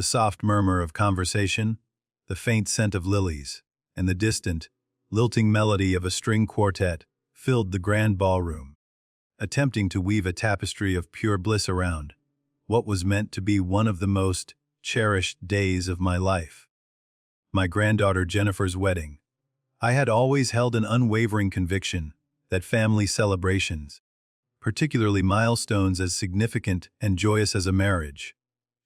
The soft murmur of conversation, the faint scent of lilies, and the distant, lilting melody of a string quartet filled the grand ballroom, attempting to weave a tapestry of pure bliss around what was meant to be one of the most cherished days of my life. My granddaughter Jennifer's wedding. I had always held an unwavering conviction that family celebrations, particularly milestones as significant and joyous as a marriage,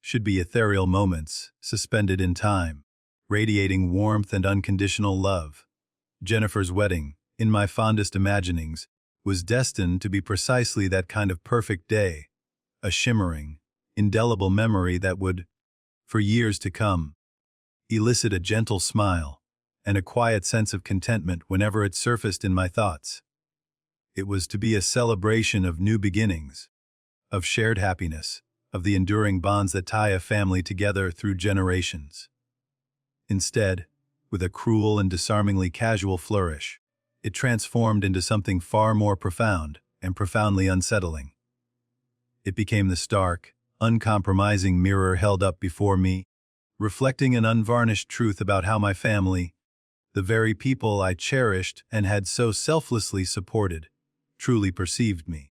should be ethereal moments suspended in time, radiating warmth and unconditional love. Jennifer's wedding, in my fondest imaginings, was destined to be precisely that kind of perfect day, a shimmering, indelible memory that would, for years to come, elicit a gentle smile and a quiet sense of contentment whenever it surfaced in my thoughts. It was to be a celebration of new beginnings, of shared happiness, of the enduring bonds that tie a family together through generations. Instead, with a cruel and disarmingly casual flourish, it transformed into something far more profound and profoundly unsettling. It became the stark, uncompromising mirror held up before me, reflecting an unvarnished truth about how my family, the very people I cherished and had so selflessly supported, truly perceived me.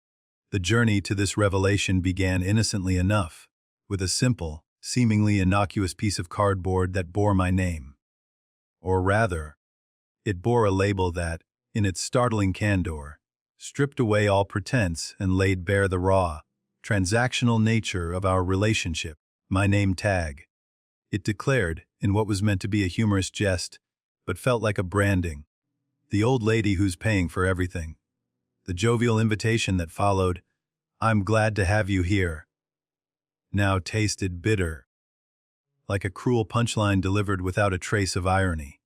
The journey to this revelation began innocently enough, with a simple, seemingly innocuous piece of cardboard that bore my name. Or rather, it bore a label that, in its startling candor, stripped away all pretense and laid bare the raw, transactional nature of our relationship. My name tag. It declared, in what was meant to be a humorous jest, but felt like a branding, the old lady who's paying for everything. The jovial invitation that followed, "I'm glad to have you here," now tasted bitter, like a cruel punchline delivered without a trace of irony.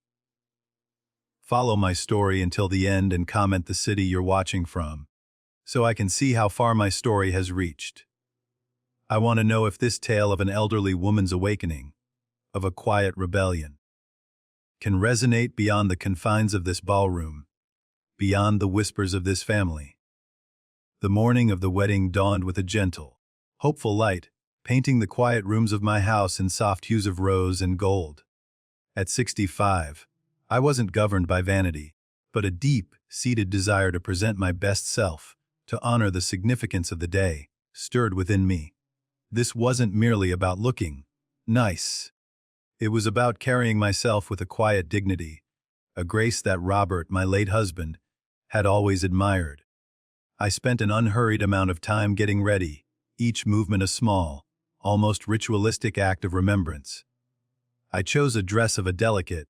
Follow my story until the end and comment the city you're watching from, so I can see how far my story has reached. I want to know if this tale of an elderly woman's awakening, of a quiet rebellion, can resonate beyond the confines of this ballroom, beyond the whispers of this family. The morning of the wedding dawned with a gentle, hopeful light, painting the quiet rooms of my house in soft hues of rose and gold. At 65, I wasn't governed by vanity, but a deep-seated desire to present my best self, to honor the significance of the day, stirred within me. This wasn't merely about looking nice. It was about carrying myself with a quiet dignity, a grace that Robert, my late husband, had always admired. I spent an unhurried amount of time getting ready, each movement a small, almost ritualistic act of remembrance. I chose a dress of a delicate,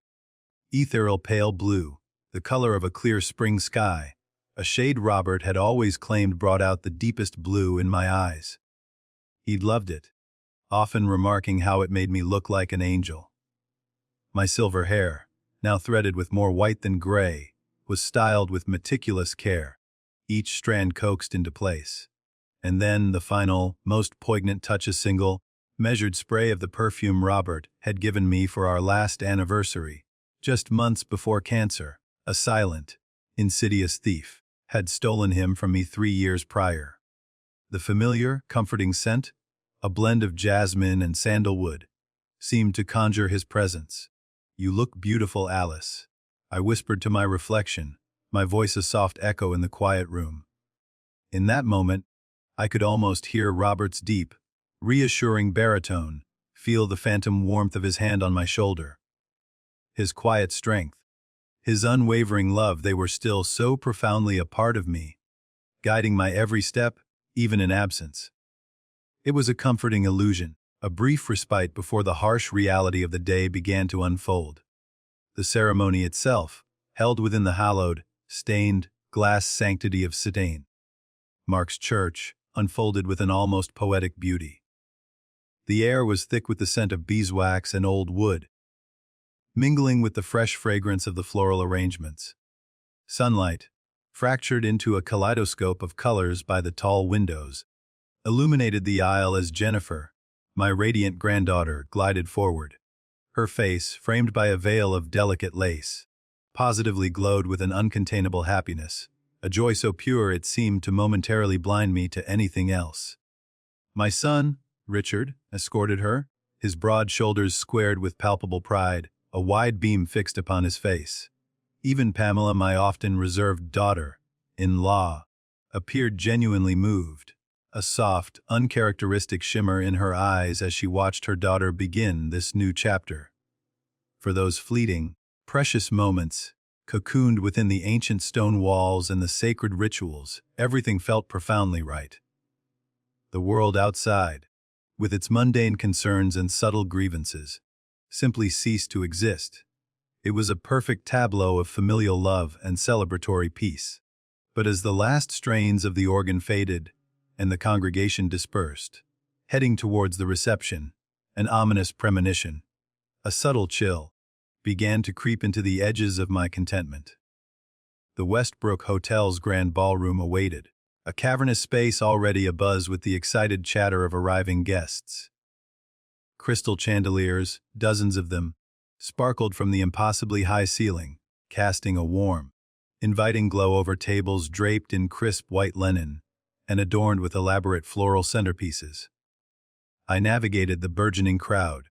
ethereal pale blue, the color of a clear spring sky, a shade Robert had always claimed brought out the deepest blue in my eyes. He'd loved it, often remarking how it made me look like an angel. My silver hair, now threaded with more white than gray, was styled with meticulous care, each strand coaxed into place. And then the final, most poignant touch, a single, measured spray of the perfume Robert had given me for our last anniversary, just months before cancer, a silent, insidious thief, had stolen him from me 3 years prior. The familiar, comforting scent, a blend of jasmine and sandalwood, seemed to conjure his presence. "You look beautiful, Alice," I whispered to my reflection, my voice a soft echo in the quiet room. In that moment, I could almost hear Robert's deep, reassuring baritone, feel the phantom warmth of his hand on my shoulder. His quiet strength, his unwavering love, they were still so profoundly a part of me, guiding my every step, even in absence. It was a comforting illusion, a brief respite before the harsh reality of the day began to unfold. The ceremony itself, held within the hallowed, stained, glass sanctity of St. Mark's Church, unfolded with an almost poetic beauty. The air was thick with the scent of beeswax and old wood, mingling with the fresh fragrance of the floral arrangements. Sunlight, fractured into a kaleidoscope of colors by the tall windows, illuminated the aisle as Jennifer, my radiant granddaughter, glided forward. Her face, framed by a veil of delicate lace, positively glowed with an uncontainable happiness, a joy so pure it seemed to momentarily blind me to anything else. My son, Richard, escorted her, his broad shoulders squared with palpable pride, a wide beam fixed upon his face. Even Pamela, my often reserved daughter-in-law, appeared genuinely moved, a soft, uncharacteristic shimmer in her eyes as she watched her daughter begin this new chapter. For those fleeting, precious moments, cocooned within the ancient stone walls and the sacred rituals, everything felt profoundly right. The world outside, with its mundane concerns and subtle grievances, simply ceased to exist. It was a perfect tableau of familial love and celebratory peace. But as the last strains of the organ faded and the congregation dispersed, heading towards the reception, an ominous premonition, a subtle chill, began to creep into the edges of my contentment. The Westbrook Hotel's grand ballroom awaited, a cavernous space already abuzz with the excited chatter of arriving guests. Crystal chandeliers, dozens of them, sparkled from the impossibly high ceiling, casting a warm, inviting glow over tables draped in crisp white linen and adorned with elaborate floral centerpieces. I navigated the burgeoning crowd,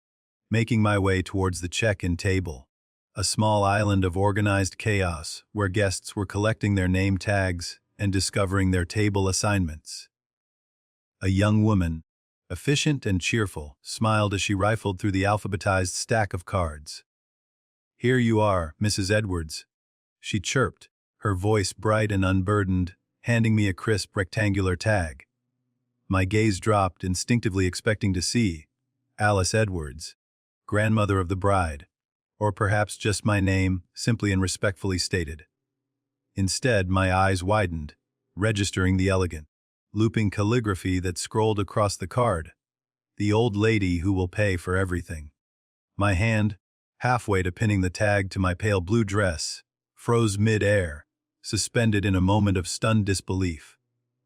making my way towards the check-in table, a small island of organized chaos where guests were collecting their name tags and discovering their table assignments. A young woman, efficient and cheerful, smiled as she rifled through the alphabetized stack of cards. "Here you are, Mrs. Edwards," she chirped, her voice bright and unburdened, handing me a crisp rectangular tag. My gaze dropped, instinctively expecting to see Alice Edwards, grandmother of the bride, or perhaps just my name, simply and respectfully stated. Instead, my eyes widened, registering the elegant, looping calligraphy that scrolled across the card, "The old lady who will pay for everything." My hand, halfway to pinning the tag to my pale blue dress, froze mid-air, suspended in a moment of stunned disbelief.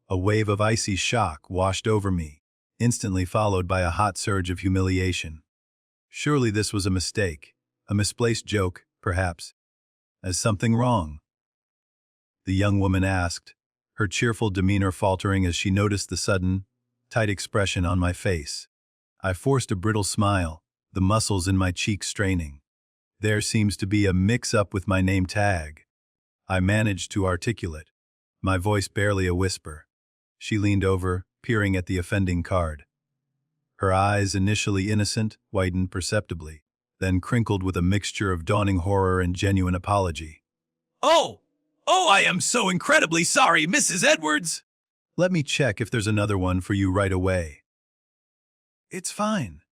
A wave of icy shock washed over me, instantly followed by a hot surge of humiliation. Surely this was a mistake, a misplaced joke, perhaps. "Is something wrong?" the young woman asked, her cheerful demeanor faltering as she noticed the sudden, tight expression on my face. I forced a brittle smile, the muscles in my cheeks straining. "There seems to be a mix-up with my name tag," I managed to articulate, my voice barely a whisper. She leaned over, peering at the offending card. Her eyes, initially innocent, widened perceptibly, then crinkled with a mixture of dawning horror and genuine apology. Oh, I am so incredibly sorry, Mrs. Edwards! Let me check if there's another one for you right away." "It's fine,"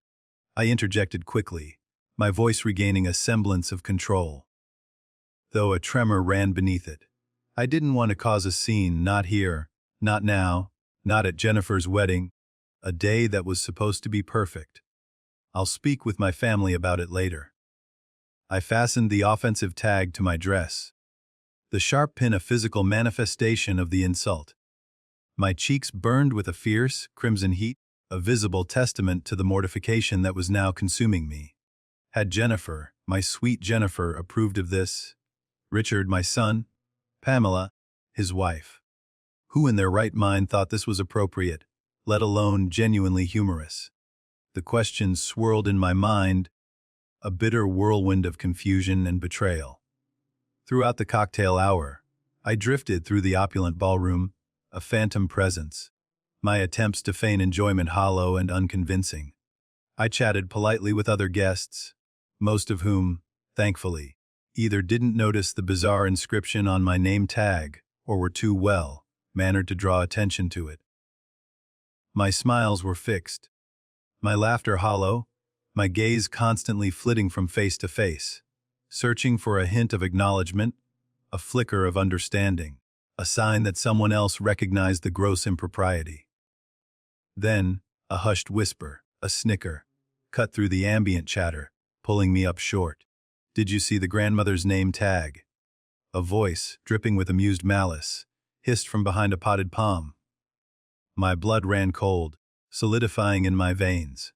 I interjected quickly, my voice regaining a semblance of control, though a tremor ran beneath it. I didn't want to cause a scene, not here, not now, not at Jennifer's wedding, a day that was supposed to be perfect. "I'll speak with my family about it later." I fastened the offensive tag to my dress, the sharp pin a physical manifestation of the insult. My cheeks burned with a fierce, crimson heat, a visible testament to the mortification that was now consuming me. Had Jennifer, my sweet Jennifer, approved of this? Richard, my son? Pamela, his wife? Who in their right mind thought this was appropriate, let alone genuinely humorous? The questions swirled in my mind, a bitter whirlwind of confusion and betrayal. Throughout the cocktail hour, I drifted through the opulent ballroom, a phantom presence, my attempts to feign enjoyment hollow and unconvincing. I chatted politely with other guests, most of whom, thankfully, either didn't notice the bizarre inscription on my name tag or were too well-mannered to draw attention to it. My smiles were fixed, my laughter hollow, my gaze constantly flitting from face to face, searching for a hint of acknowledgement, a flicker of understanding, a sign that someone else recognized the gross impropriety. Then, a hushed whisper, a snicker, cut through the ambient chatter, pulling me up short. "Did you see the grandmother's name tag?" A voice, dripping with amused malice, hissed from behind a potted palm. My blood ran cold, solidifying in my veins.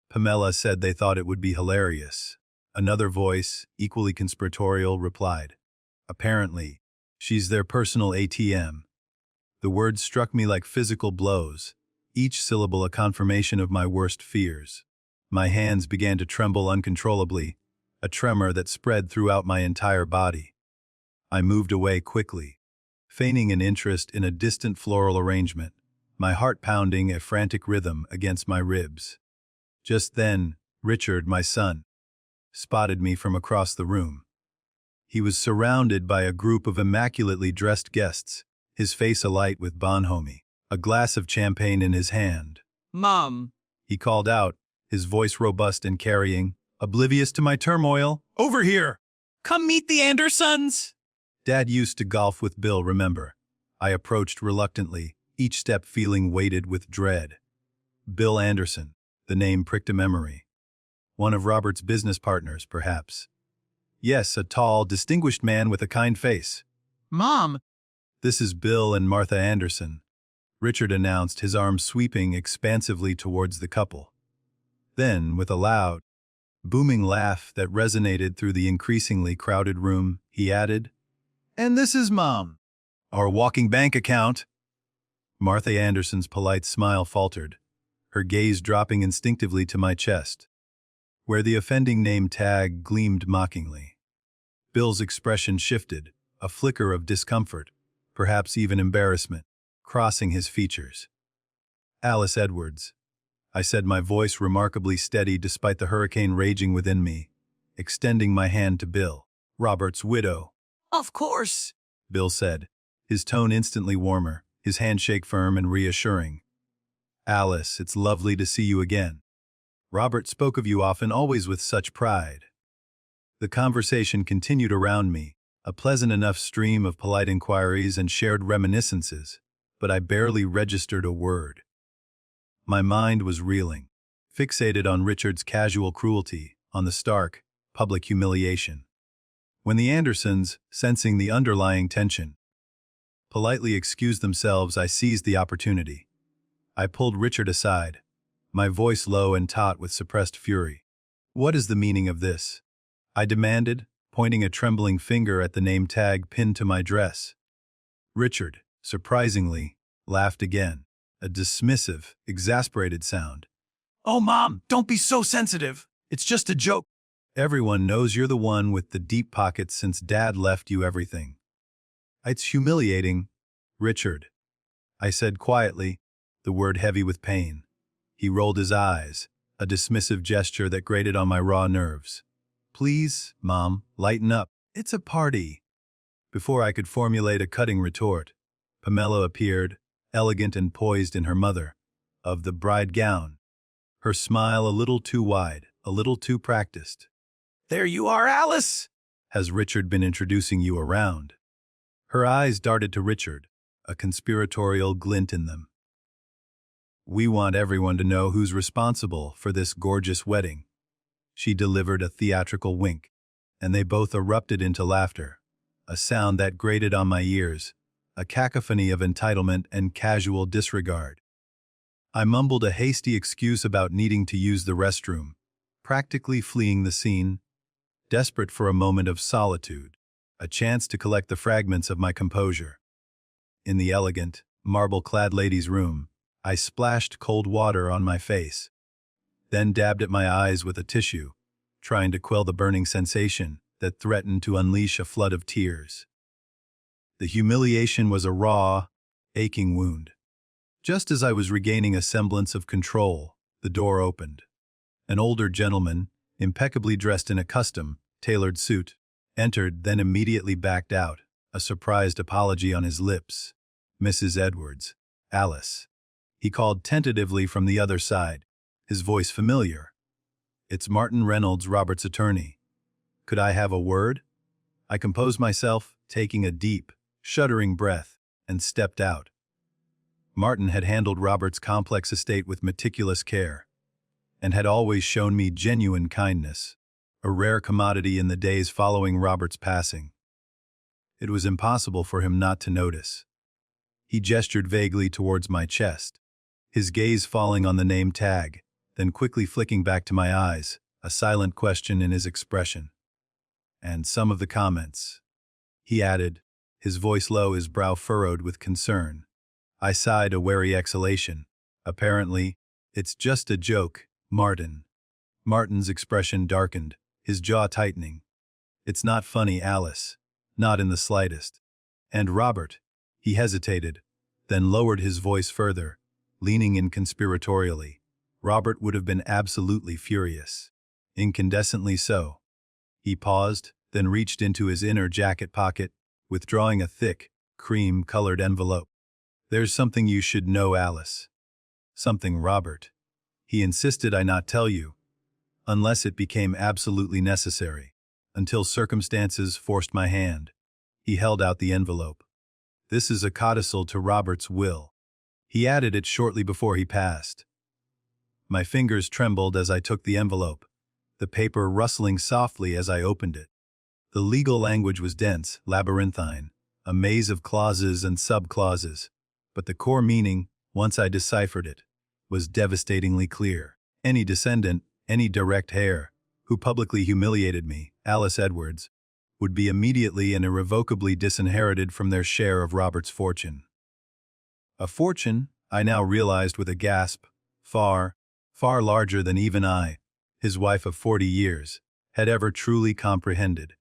Pamela said they thought it would be hilarious. Another voice, equally conspiratorial, replied, "Apparently, she's their personal ATM." The words struck me like physical blows, each syllable a confirmation of my worst fears. My hands began to tremble uncontrollably, a tremor that spread throughout my entire body. I moved away quickly, feigning an interest in a distant floral arrangement, my heart pounding a frantic rhythm against my ribs. Just then, Richard, my son, spotted me from across the room. He was surrounded by a group of immaculately dressed guests, his face alight with bonhomie, a glass of champagne in his hand. Mom. He called out, his voice robust and carrying, oblivious to my turmoil. Over here! Come meet the Andersons. Dad used to golf with Bill, remember. I approached reluctantly, each step feeling weighted with dread. Bill Anderson, the name pricked a memory. One of Robert's business partners, perhaps. Yes, a tall, distinguished man with a kind face. Mom. This is Bill and Martha Anderson, Richard announced, his arm sweeping expansively towards the couple. Then, with a loud, booming laugh that resonated through the increasingly crowded room, he added, "And this is Mom, our walking bank account." Martha Anderson's polite smile faltered, her gaze dropping instinctively to my chest, where the offending name tag gleamed mockingly. Bill's expression shifted, a flicker of discomfort, perhaps even embarrassment, crossing his features. "Alice Edwards," I said, my voice remarkably steady despite the hurricane raging within me, extending my hand to Bill. "Robert's widow." Of course. Bill said, his tone instantly warmer, his handshake firm and reassuring. "Alice, it's lovely to see you again. Robert spoke of you often, always with such pride." The conversation continued around me, a pleasant enough stream of polite inquiries and shared reminiscences, but I barely registered a word. My mind was reeling, fixated on Richard's casual cruelty, on the stark, public humiliation. When the Andersons, sensing the underlying tension, politely excused themselves, I seized the opportunity. I pulled Richard aside, my voice low and taut with suppressed fury. "What is the meaning of this?" I demanded, pointing a trembling finger at the name tag pinned to my dress. Richard, surprisingly, laughed again, a dismissive, exasperated sound. Oh, Mom, don't be so sensitive. It's just a joke. "Everyone knows you're the one with the deep pockets since Dad left you everything." "It's humiliating, Richard," I said quietly, the word heavy with pain. He rolled his eyes, a dismissive gesture that grated on my raw nerves. "Please, Mom, lighten up. It's a party." Before I could formulate a cutting retort, Pamela appeared, elegant and poised in her mother of the bride gown, her smile a little too wide, a little too practiced. There you are, Alice. "Has Richard been introducing you around?" Her eyes darted to Richard, a conspiratorial glint in them. "We want everyone to know who's responsible for this gorgeous wedding." She delivered a theatrical wink, and they both erupted into laughter, a sound that grated on my ears, a cacophony of entitlement and casual disregard. I mumbled a hasty excuse about needing to use the restroom, practically fleeing the scene, desperate for a moment of solitude, a chance to collect the fragments of my composure. In the elegant, marble-clad ladies' room, I splashed cold water on my face, then dabbed at my eyes with a tissue, trying to quell the burning sensation that threatened to unleash a flood of tears. The humiliation was a raw, aching wound. Just as I was regaining a semblance of control, the door opened. An older gentleman, impeccably dressed in a custom, tailored suit, entered, then immediately backed out, a surprised apology on his lips. "Mrs. Edwards, Alice." He called tentatively from the other side, his voice familiar. "It's Martin Reynolds, Robert's attorney. Could I have a word?" I composed myself, taking a deep, shuddering breath, and stepped out. Martin had handled Robert's complex estate with meticulous care, and had always shown me genuine kindness, a rare commodity in the days following Robert's passing. It was impossible for him not to notice. He gestured vaguely towards my chest, his gaze falling on the name tag, then quickly flicking back to my eyes, a silent question in his expression. "And some of the comments," he added, his voice low, his brow furrowed with concern. I sighed a wary exhalation. "Apparently, it's just a joke, Martin." Martin's expression darkened, his jaw tightening. "It's not funny, Alice. Not in the slightest." "And Robert?" He hesitated, then lowered his voice further, leaning in conspiratorially. "Robert would have been absolutely furious. Incandescently so." He paused, then reached into his inner jacket pocket, withdrawing a thick, cream-colored envelope. "There's something you should know, Alice. Something Robert. He insisted I not tell you, unless it became absolutely necessary, until circumstances forced my hand." He held out the envelope. "This is a codicil to Robert's will." He added it shortly before he passed. My fingers trembled as I took the envelope, the paper rustling softly as I opened it. The legal language was dense, labyrinthine, a maze of clauses and sub-clauses, but the core meaning, once I deciphered it, was devastatingly clear. Any descendant, any direct heir, who publicly humiliated me, Alice Edwards, would be immediately and irrevocably disinherited from their share of Robert's fortune. A fortune, I now realized with a gasp, far, far larger than even I, his wife of 40 years, had ever truly comprehended.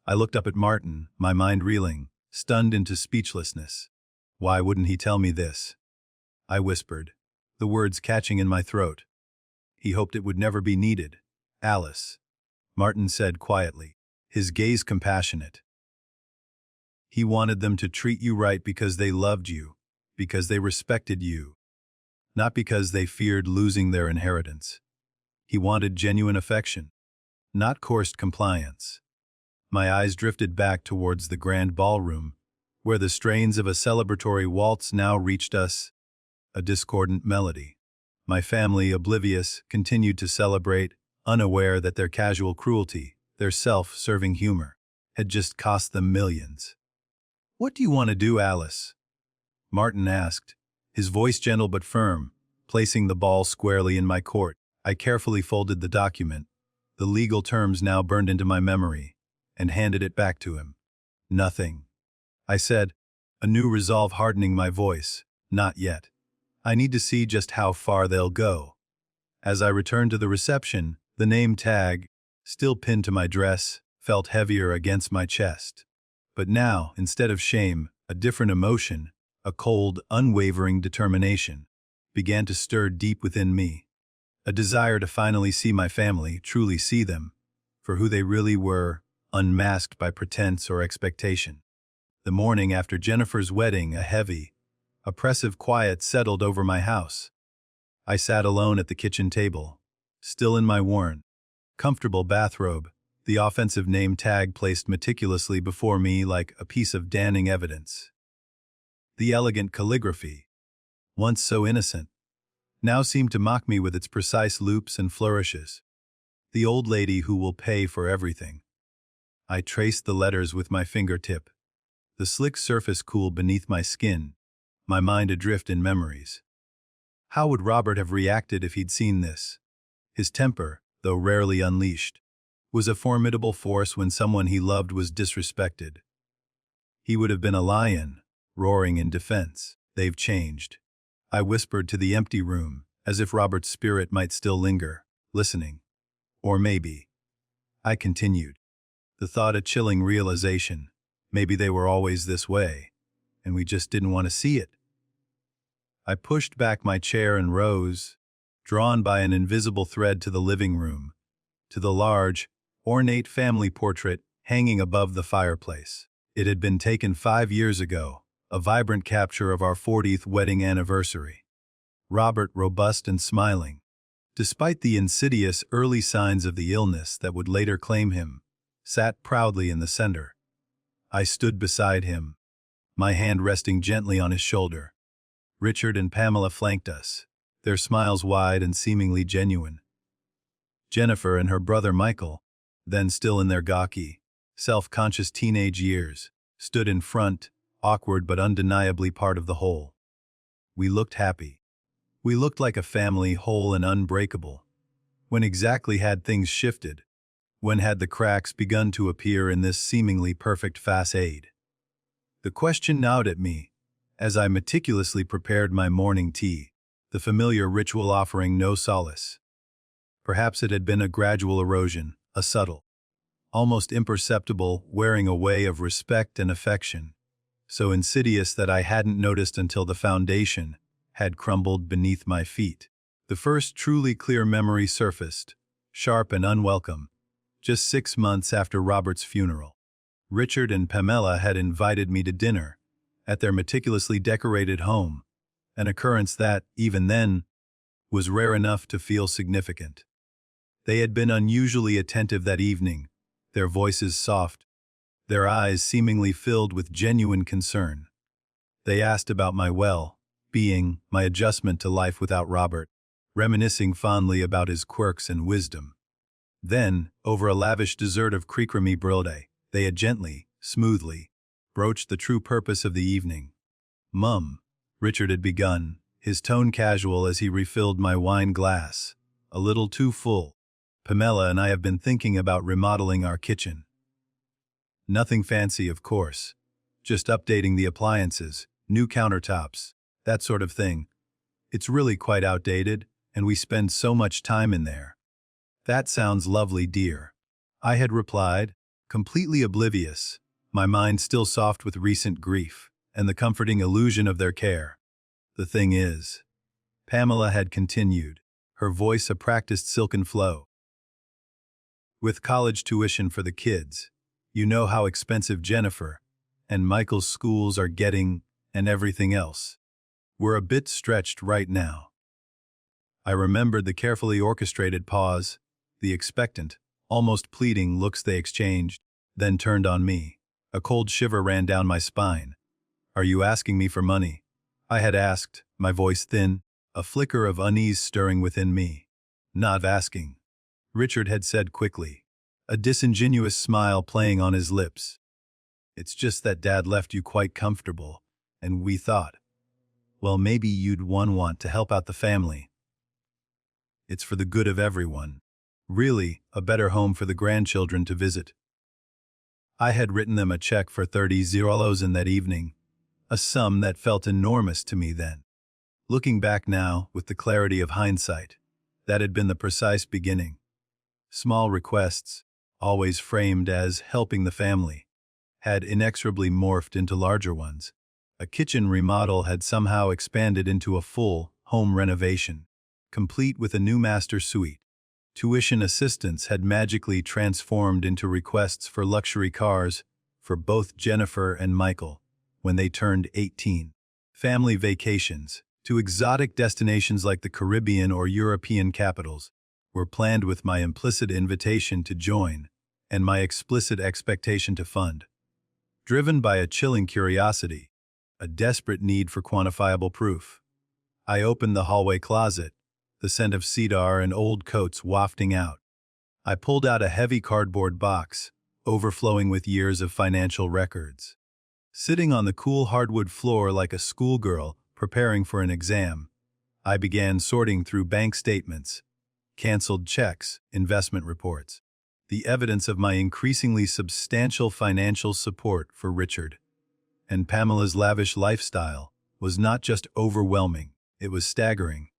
I looked up at Martin, my mind reeling, stunned into speechlessness. "Why wouldn't he tell me this?" I whispered, the words catching in my throat. "He hoped it would never be needed, Alice," Martin said quietly, his gaze compassionate. "He wanted them to treat you right because they loved you, because they respected you, not because they feared losing their inheritance. He wanted genuine affection, not coerced compliance." My eyes drifted back towards the grand ballroom, where the strains of a celebratory waltz now reached us, a discordant melody. My family, oblivious, continued to celebrate, unaware that their casual cruelty, their self-serving humor, had just cost them millions. "What do you want to do, Alice?" Martin asked, his voice gentle but firm, placing the ball squarely in my court. I carefully folded the document, the legal terms now burned into my memory, and handed it back to him. "Nothing," I said, a new resolve hardening my voice. "Not yet. I need to see just how far they'll go." As I returned to the reception, the name tag, still pinned to my dress, felt heavier against my chest. But now, instead of shame, a different emotion, a cold, unwavering determination, began to stir deep within me. A desire to finally see my family, truly see them, for who they really were, unmasked by pretense or expectation. The morning after Jennifer's wedding, a heavy, oppressive quiet settled over my house. I sat alone at the kitchen table, still in my worn, comfortable bathrobe, the offensive name tag placed meticulously before me like a piece of damning evidence. The elegant calligraphy, once so innocent, now seemed to mock me with its precise loops and flourishes. "The old lady who will pay for everything." I traced the letters with my fingertip, the slick surface cool beneath my skin, my mind adrift in memories. How would Robert have reacted if he'd seen this? His temper, though rarely unleashed, was a formidable force when someone he loved was disrespected. He would have been a lion, roaring in defense. "They've changed," I whispered to the empty room, as if Robert's spirit might still linger, listening. "Or maybe," I continued, the thought a chilling realization, maybe they were always this way, and we just didn't want to see it. I pushed back my chair and rose, drawn by an invisible thread to the living room, to the large, ornate family portrait hanging above the fireplace. It had been taken 5 years ago, a vibrant capture of our 40th wedding anniversary. Robert, robust and smiling, despite the insidious early signs of the illness that would later claim him, sat proudly in the center. I stood beside him, my hand resting gently on his shoulder. Richard and Pamela flanked us, their smiles wide and seemingly genuine. Jennifer and her brother Michael, then still in their gawky, self-conscious teenage years, stood in front, awkward but undeniably part of the whole. We looked happy. We looked like a family whole and unbreakable. When exactly had things shifted? When had the cracks begun to appear in this seemingly perfect facade? The question gnawed at me, as I meticulously prepared my morning tea, the familiar ritual offering no solace. Perhaps it had been a gradual erosion, a subtle, almost imperceptible wearing away of respect and affection, so insidious that I hadn't noticed until the foundation had crumbled beneath my feet. The first truly clear memory surfaced, sharp and unwelcome, just 6 months after Robert's funeral. Richard and Pamela had invited me to dinner at their meticulously decorated home, an occurrence that, even then, was rare enough to feel significant. They had been unusually attentive that evening, their voices soft, their eyes seemingly filled with genuine concern. They asked about my well-being, my adjustment to life without Robert, reminiscing fondly about his quirks and wisdom. Then, over a lavish dessert of creme brulee, they had gently, smoothly, broached the true purpose of the evening. "Mum," Richard had begun, his tone casual as he refilled my wine glass, "a little too full. Pamela and I have been thinking about remodeling our kitchen. Nothing fancy, of course. Just updating the appliances, new countertops, that sort of thing. It's really quite outdated, and we spend so much time in there." "That sounds lovely, dear," I had replied, completely oblivious, my mind still soft with recent grief and the comforting illusion of their care. "The thing is," Pamela had continued, her voice a practiced silken flow, "with college tuition for the kids, you know how expensive Jennifer and Michael's schools are getting and everything else. We're a bit stretched right now." I remembered the carefully orchestrated pause, the expectant, almost pleading looks they exchanged, then turned on me. A cold shiver ran down my spine. "Are you asking me for money?" I had asked, my voice thin, a flicker of unease stirring within me. "Not asking," Richard had said quickly, a disingenuous smile playing on his lips. "It's just that Dad left you quite comfortable, and we thought, well, maybe you'd want to help out the family. It's for the good of everyone. Really, a better home for the grandchildren to visit." I had written them a check for $30 in that evening, a sum that felt enormous to me then. Looking back now, with the clarity of hindsight, that had been the precise beginning. Small requests, always framed as helping the family, had inexorably morphed into larger ones. A kitchen remodel had somehow expanded into a full home renovation, complete with a new master suite. Tuition assistance had magically transformed into requests for luxury cars for both Jennifer and Michael when they turned 18. Family vacations to exotic destinations like the Caribbean or European capitals were planned with my implicit invitation to join and my explicit expectation to fund. Driven by a chilling curiosity, a desperate need for quantifiable proof, I opened the hallway closet, the scent of cedar and old coats wafting out. I pulled out a heavy cardboard box, overflowing with years of financial records. Sitting on the cool hardwood floor like a schoolgirl preparing for an exam, I began sorting through bank statements, canceled checks, investment reports, the evidence of my increasingly substantial financial support for Richard. And Pamela's lavish lifestyle was not just overwhelming, it was staggering.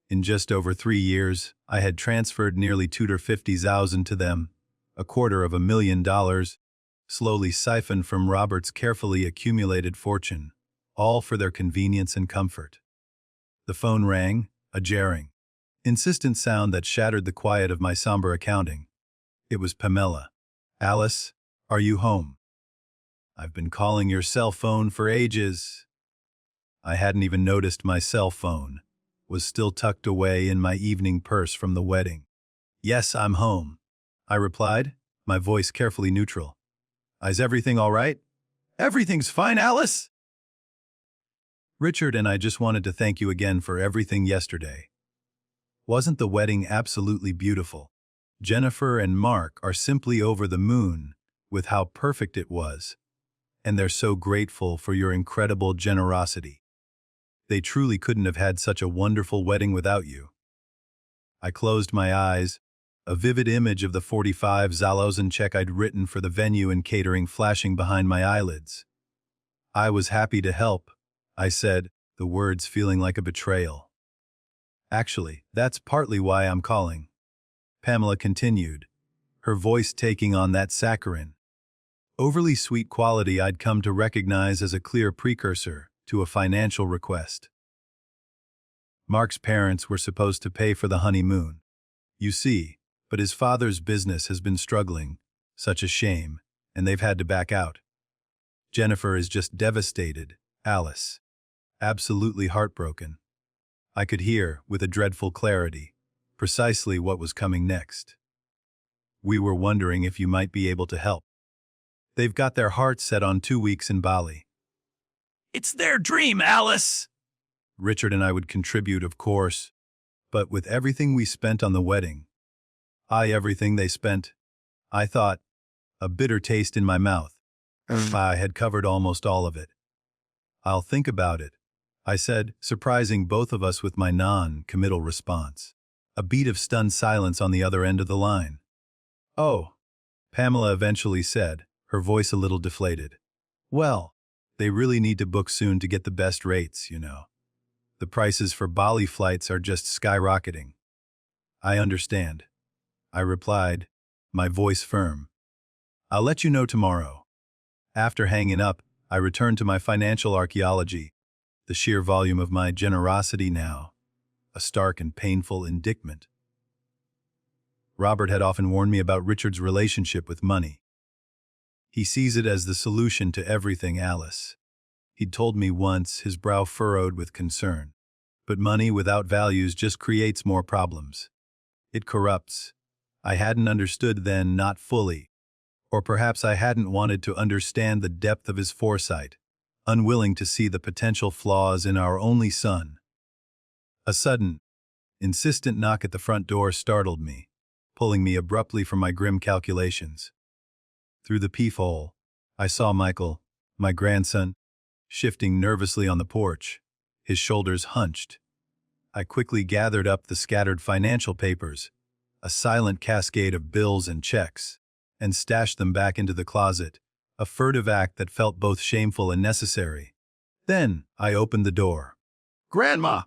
In just over 3 years, I had transferred nearly $250,000 to them, $250,000, slowly siphoned from Robert's carefully accumulated fortune, all for their convenience and comfort. The phone rang, a jarring, insistent sound that shattered the quiet of my somber accounting. It was Pamela. "Alice, are you home? I've been calling your cell phone for ages." I hadn't even noticed my cell phone was still tucked away in my evening purse from the wedding. "Yes, I'm home," I replied, my voice carefully neutral. "Is everything all right?" "Everything's fine, Alice." "Richard and I just wanted to thank you again for everything yesterday. Wasn't the wedding absolutely beautiful? Jennifer and Mark are simply over the moon with how perfect it was, and they're so grateful for your incredible generosity. They truly couldn't have had such a wonderful wedding without you." I closed my eyes, a vivid image of the $45,000 check I'd written for the venue and catering flashing behind my eyelids. "I was happy to help," I said, the words feeling like a betrayal. "Actually, that's partly why I'm calling. Pamela continued, her voice taking on that saccharine, overly sweet quality I'd come to recognize as a clear precursor to a financial request. Mark's parents were supposed to pay for the honeymoon. You see, but his father's business has been struggling, such a shame, and they've had to back out. Jennifer is just devastated, Alice. Absolutely heartbroken. I could hear, with a dreadful clarity, precisely what was coming next. We were wondering if you might be able to help. They've got their hearts set on 2 weeks in Bali. It's their dream, Alice! Richard and I would contribute, of course, but with everything we spent on the wedding, everything they spent, I thought, a bitter taste in my mouth. I had covered almost all of it. I'll think about it, I said, surprising both of us with my non-committal response. A beat of stunned silence on the other end of the line. Oh, Pamela eventually said, her voice a little deflated. Well, they really need to book soon to get the best rates, you know. The prices for Bali flights are just skyrocketing. I understand, I replied, my voice firm. I'll let you know tomorrow. After hanging up, I returned to my financial archaeology, the sheer volume of my generosity now, a stark and painful indictment. Robert had often warned me about Richard's relationship with money. He sees it as the solution to everything, Alice. He'd told me once, his brow furrowed with concern. But money without values just creates more problems. It corrupts. I hadn't understood then, not fully. Or perhaps I hadn't wanted to understand the depth of his foresight, unwilling to see the potential flaws in our only son. A sudden, insistent knock at the front door startled me, pulling me abruptly from my grim calculations. Through the peephole, I saw Michael, my grandson, shifting nervously on the porch, his shoulders hunched. I quickly gathered up the scattered financial papers, a silent cascade of bills and checks, and stashed them back into the closet, a furtive act that felt both shameful and necessary. Then I opened the door. Grandma!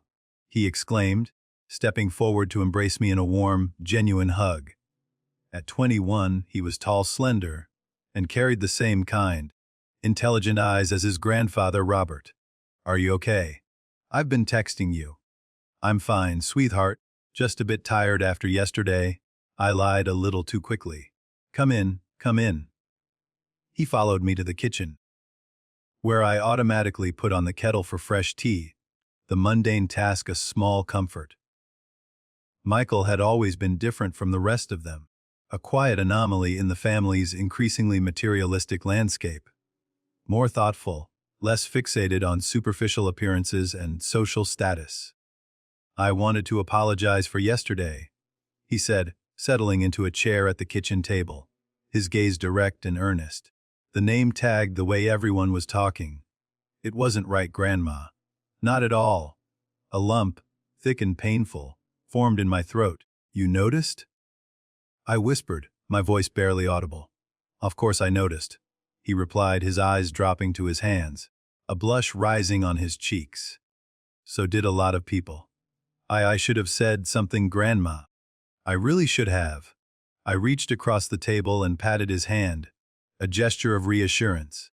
He exclaimed, stepping forward to embrace me in a warm, genuine hug. At 21, he was tall, slender, and carried the same kind, intelligent eyes as his grandfather, Robert. Are you okay? I've been texting you. I'm fine, sweetheart, just a bit tired after yesterday. I lied a little too quickly. Come in, come in. He followed me to the kitchen, where I automatically put on the kettle for fresh tea, the mundane task a small comfort. Michael had always been different from the rest of them, a quiet anomaly in the family's increasingly materialistic landscape. More thoughtful, less fixated on superficial appearances and social status. I wanted to apologize for yesterday, he said, settling into a chair at the kitchen table, his gaze direct and earnest. The name tagged the way everyone was talking. It wasn't right, Grandma. Not at all. A lump, thick and painful, formed in my throat. You noticed? I whispered, my voice barely audible. Of course I noticed, he replied, his eyes dropping to his hands, a blush rising on his cheeks. So did a lot of people. I should have said something, Grandma. I really should have. I reached across the table and patted his hand, a gesture of reassurance.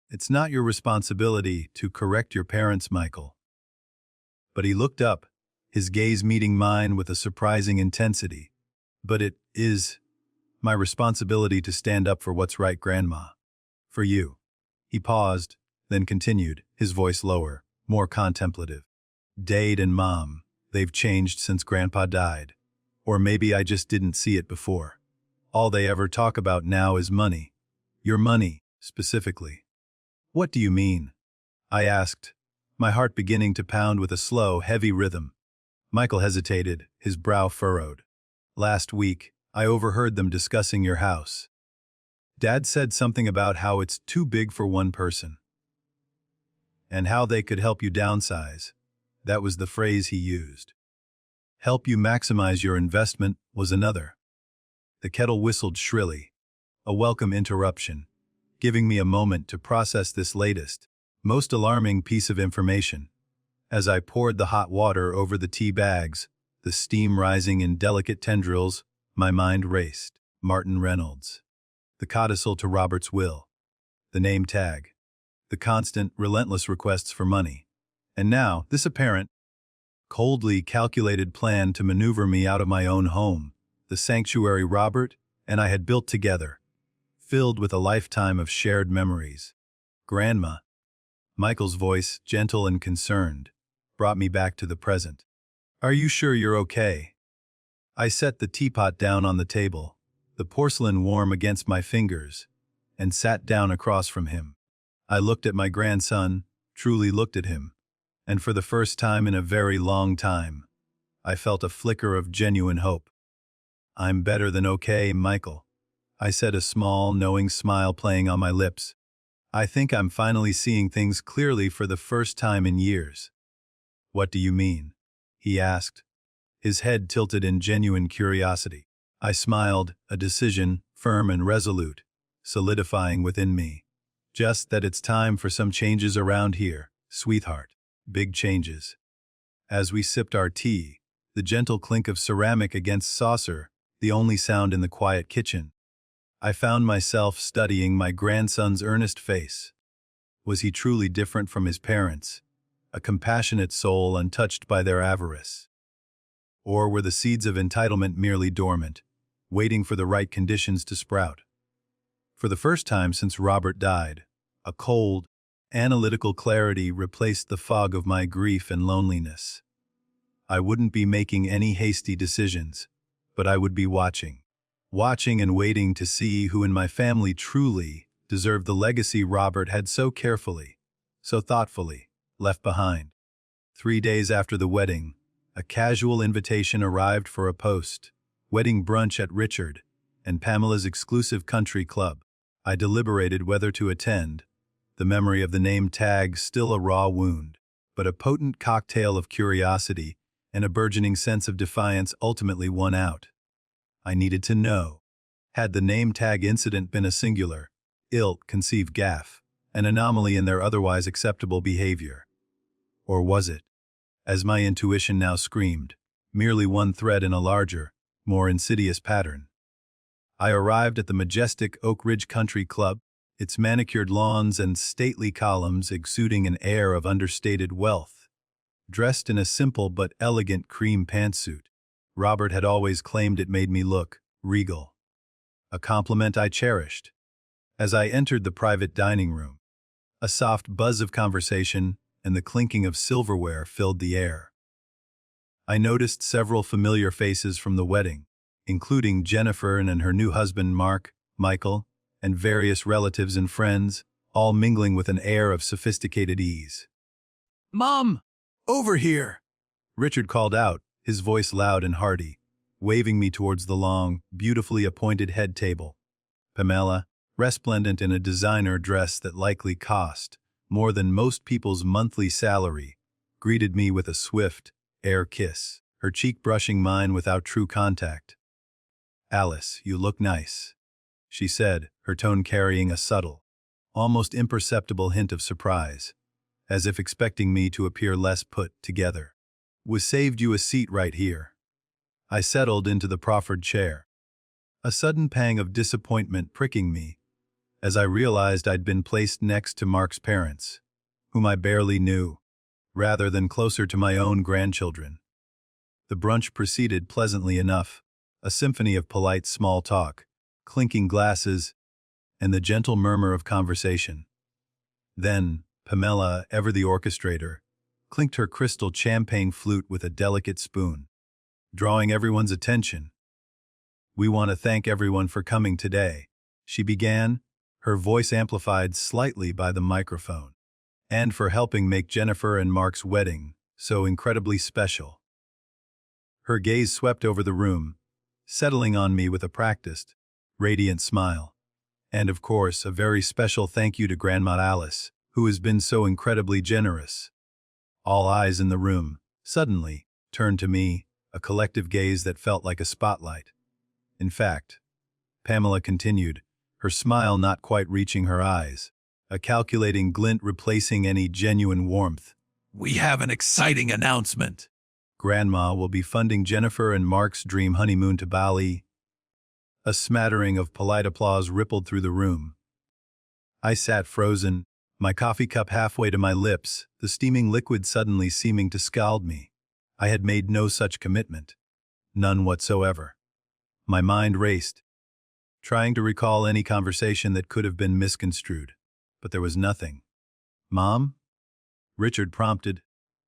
It's not your responsibility to correct your parents, Michael. But he looked up, his gaze meeting mine with a surprising intensity. But it is my responsibility to stand up for what's right, Grandma. For you. He paused, then continued, his voice lower, more contemplative. Dad and Mom, they've changed since Grandpa died. Or maybe I just didn't see it before. All they ever talk about now is money. Your money, specifically. What do you mean? I asked, my heart beginning to pound with a slow, heavy rhythm. Michael hesitated, his brow furrowed. Last week, I overheard them discussing your house. Dad said something about how it's too big for one person. And how they could help you downsize. That was the phrase he used. Help you maximize your investment was another. The kettle whistled shrilly, a welcome interruption, giving me a moment to process this latest, most alarming piece of information. As I poured the hot water over the tea bags, the steam rising in delicate tendrils, My mind raced. Martin Reynolds. The codicil to Robert's will. The name tag. The constant, relentless requests for money. And now, this apparent, coldly calculated plan to maneuver me out of my own home, the sanctuary Robert and I had built together, filled with a lifetime of shared memories. Grandma, Michael's voice, gentle and concerned, brought me back to the present. Are you sure you're okay? I set the teapot down on the table, the porcelain warm against my fingers, and sat down across from him. I looked at my grandson, truly looked at him, and for the first time in a very long time, I felt a flicker of genuine hope. I'm better than okay, Michael, I said, a small, knowing smile playing on my lips. I think I'm finally seeing things clearly for the first time in years. What do you mean? He asked, his head tilted in genuine curiosity. I smiled, a decision, firm and resolute, solidifying within me. Just that it's time for some changes around here, sweetheart. Big changes. As we sipped our tea, the gentle clink of ceramic against saucer, the only sound in the quiet kitchen, I found myself studying my grandson's earnest face. Was he truly different from his parents, a compassionate soul untouched by their avarice? Or were the seeds of entitlement merely dormant, waiting for the right conditions to sprout? For the first time since Robert died, a cold, analytical clarity replaced the fog of my grief and loneliness. I wouldn't be making any hasty decisions, but I would be watching and waiting to see who in my family truly deserved the legacy Robert had so carefully, so thoughtfully, left behind. 3 days after the wedding, a casual invitation arrived for a post-wedding brunch at Richard and Pamela's exclusive country club. I deliberated whether to attend, the memory of the name tag still a raw wound, but a potent cocktail of curiosity and a burgeoning sense of defiance ultimately won out. I needed to know. Had the name tag incident been a singular, ill-conceived gaffe, an anomaly in their otherwise acceptable behavior? Or was it, as my intuition now screamed, merely one thread in a larger, more insidious pattern? I arrived at the majestic Oak Ridge Country Club, its manicured lawns and stately columns exuding an air of understated wealth. Dressed in a simple but elegant cream pantsuit, Robert had always claimed it made me look regal. A compliment I cherished. As I entered the private dining room, a soft buzz of conversation and the clinking of silverware filled the air. I noticed several familiar faces from the wedding, including Jennifer and her new husband Mark, Michael, and various relatives and friends, all mingling with an air of sophisticated ease. Mom, over here, Richard called out, his voice loud and hearty, waving me towards the long, beautifully appointed head table. Pamela, resplendent in a designer dress that likely cost more than most people's monthly salary, greeted me with a swift, air kiss, her cheek brushing mine without true contact. "Alice, you look nice," she said, her tone carrying a subtle, almost imperceptible hint of surprise, as if expecting me to appear less put together. "We saved you a seat right here." I settled into the proffered chair, a sudden pang of disappointment pricking me, as I realized I'd been placed next to Mark's parents, whom I barely knew, rather than closer to my own grandchildren. The brunch proceeded pleasantly enough, a symphony of polite small talk, clinking glasses, and the gentle murmur of conversation. Then, Pamela, ever the orchestrator, clinked her crystal champagne flute with a delicate spoon, drawing everyone's attention. "We want to thank everyone for coming today," she began, her voice amplified slightly by the microphone, "and for helping make Jennifer and Mark's wedding so incredibly special." Her gaze swept over the room, settling on me with a practiced, radiant smile. "And of course, a very special thank you to Grandma Alice, who has been so incredibly generous." All eyes in the room, suddenly, turned to me, a collective gaze that felt like a spotlight. "In fact," Pamela continued, her smile not quite reaching her eyes, a calculating glint replacing any genuine warmth, "we have an exciting announcement. Grandma will be funding Jennifer and Mark's dream honeymoon to Bali, A smattering of polite applause rippled through the room. I sat frozen, my coffee cup halfway to my lips, the steaming liquid suddenly seeming to scald me. I had made no such commitment. None whatsoever. My mind raced, trying to recall any conversation that could have been misconstrued. But there was nothing. "Mom?" Richard prompted,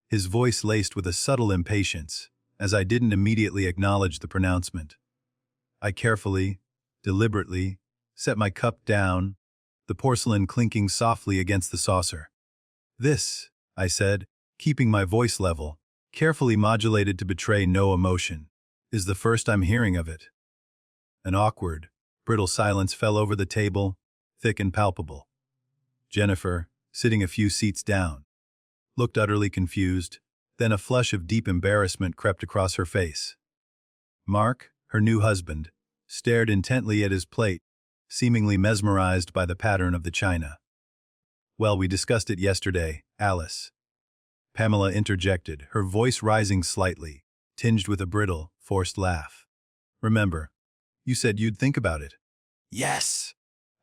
his voice laced with a subtle impatience, as I didn't immediately acknowledge the pronouncement. I carefully, deliberately, set my cup down, the porcelain clinking softly against the saucer. "This," I said, keeping my voice level, carefully modulated to betray no emotion, "is the first I'm hearing of it." An awkward, brittle silence fell over the table, thick and palpable. Jennifer, sitting a few seats down, looked utterly confused, then a flush of deep embarrassment crept across her face. Mark, her new husband, stared intently at his plate, seemingly mesmerized by the pattern of the china. "Well, we discussed it yesterday, Alice." Pamela interjected, her voice rising slightly, tinged with a brittle, forced laugh. "Remember, you said you'd think about it." Yes.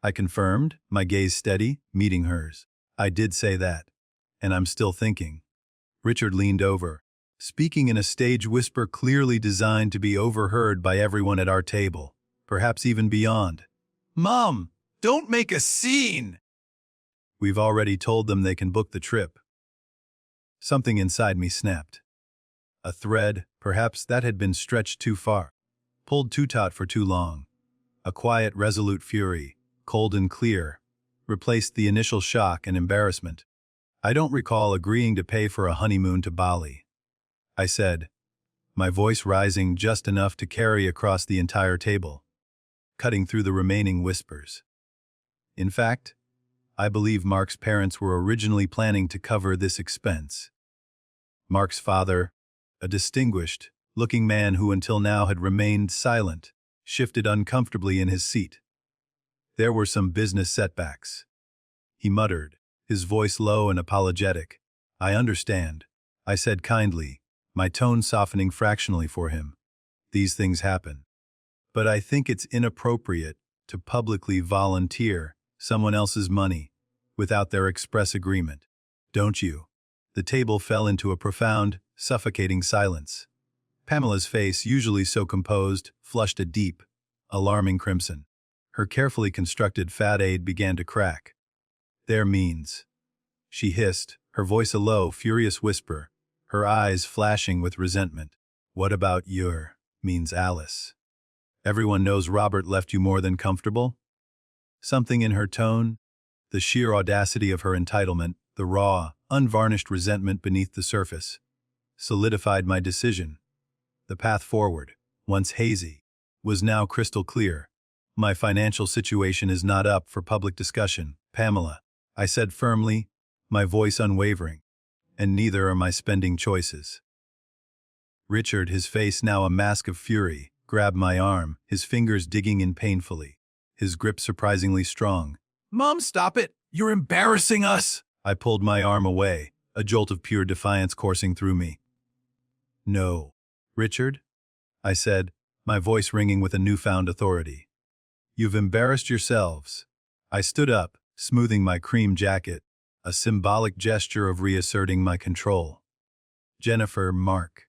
I confirmed, my gaze steady, meeting hers. "I did say that, and I'm still thinking." Richard leaned over, speaking in a stage whisper clearly designed to be overheard by everyone at our table, perhaps even beyond. Mom, don't make a scene. "We've already told them they can book the trip." Something inside me snapped. A thread, perhaps that had been stretched too far, pulled too taut for too long. A quiet, resolute fury, cold and clear, replaced the initial shock and embarrassment. "I don't recall agreeing to pay for a honeymoon to Bali," I said, my voice rising just enough to carry across the entire table, cutting through the remaining whispers. "In fact, I believe Mark's parents were originally planning to cover this expense." Mark's father, a distinguished-looking man who until now had remained silent, shifted uncomfortably in his seat. "There were some business setbacks," he muttered, his voice low and apologetic. "I understand," I said kindly, my tone softening fractionally for him. "These things happen. But I think it's inappropriate to publicly volunteer someone else's money without their express agreement. Don't you?" The table fell into a profound, suffocating silence. Pamela's face, usually so composed, flushed a deep, alarming crimson. Her carefully constructed fat aid began to crack. "Their means," she hissed, her voice a low, furious whisper, her eyes flashing with resentment. "What about your means, Alice? Everyone knows Robert left you more than comfortable?" Something in her tone, the sheer audacity of her entitlement, the raw, unvarnished resentment beneath the surface, solidified my decision. The path forward, once hazy, was now crystal clear. "My financial situation is not up for public discussion, Pamela," I said firmly, my voice unwavering, "and neither are my spending choices." Richard, his face now a mask of fury, grabbed my arm, his fingers digging in painfully, his grip surprisingly strong. Mom, stop it. You're embarrassing us. I pulled my arm away, a jolt of pure defiance coursing through me. "No, Richard," I said, my voice ringing with a newfound authority. "You've embarrassed yourselves." I stood up, smoothing my cream jacket, a symbolic gesture of reasserting my control. "Jennifer, Mark."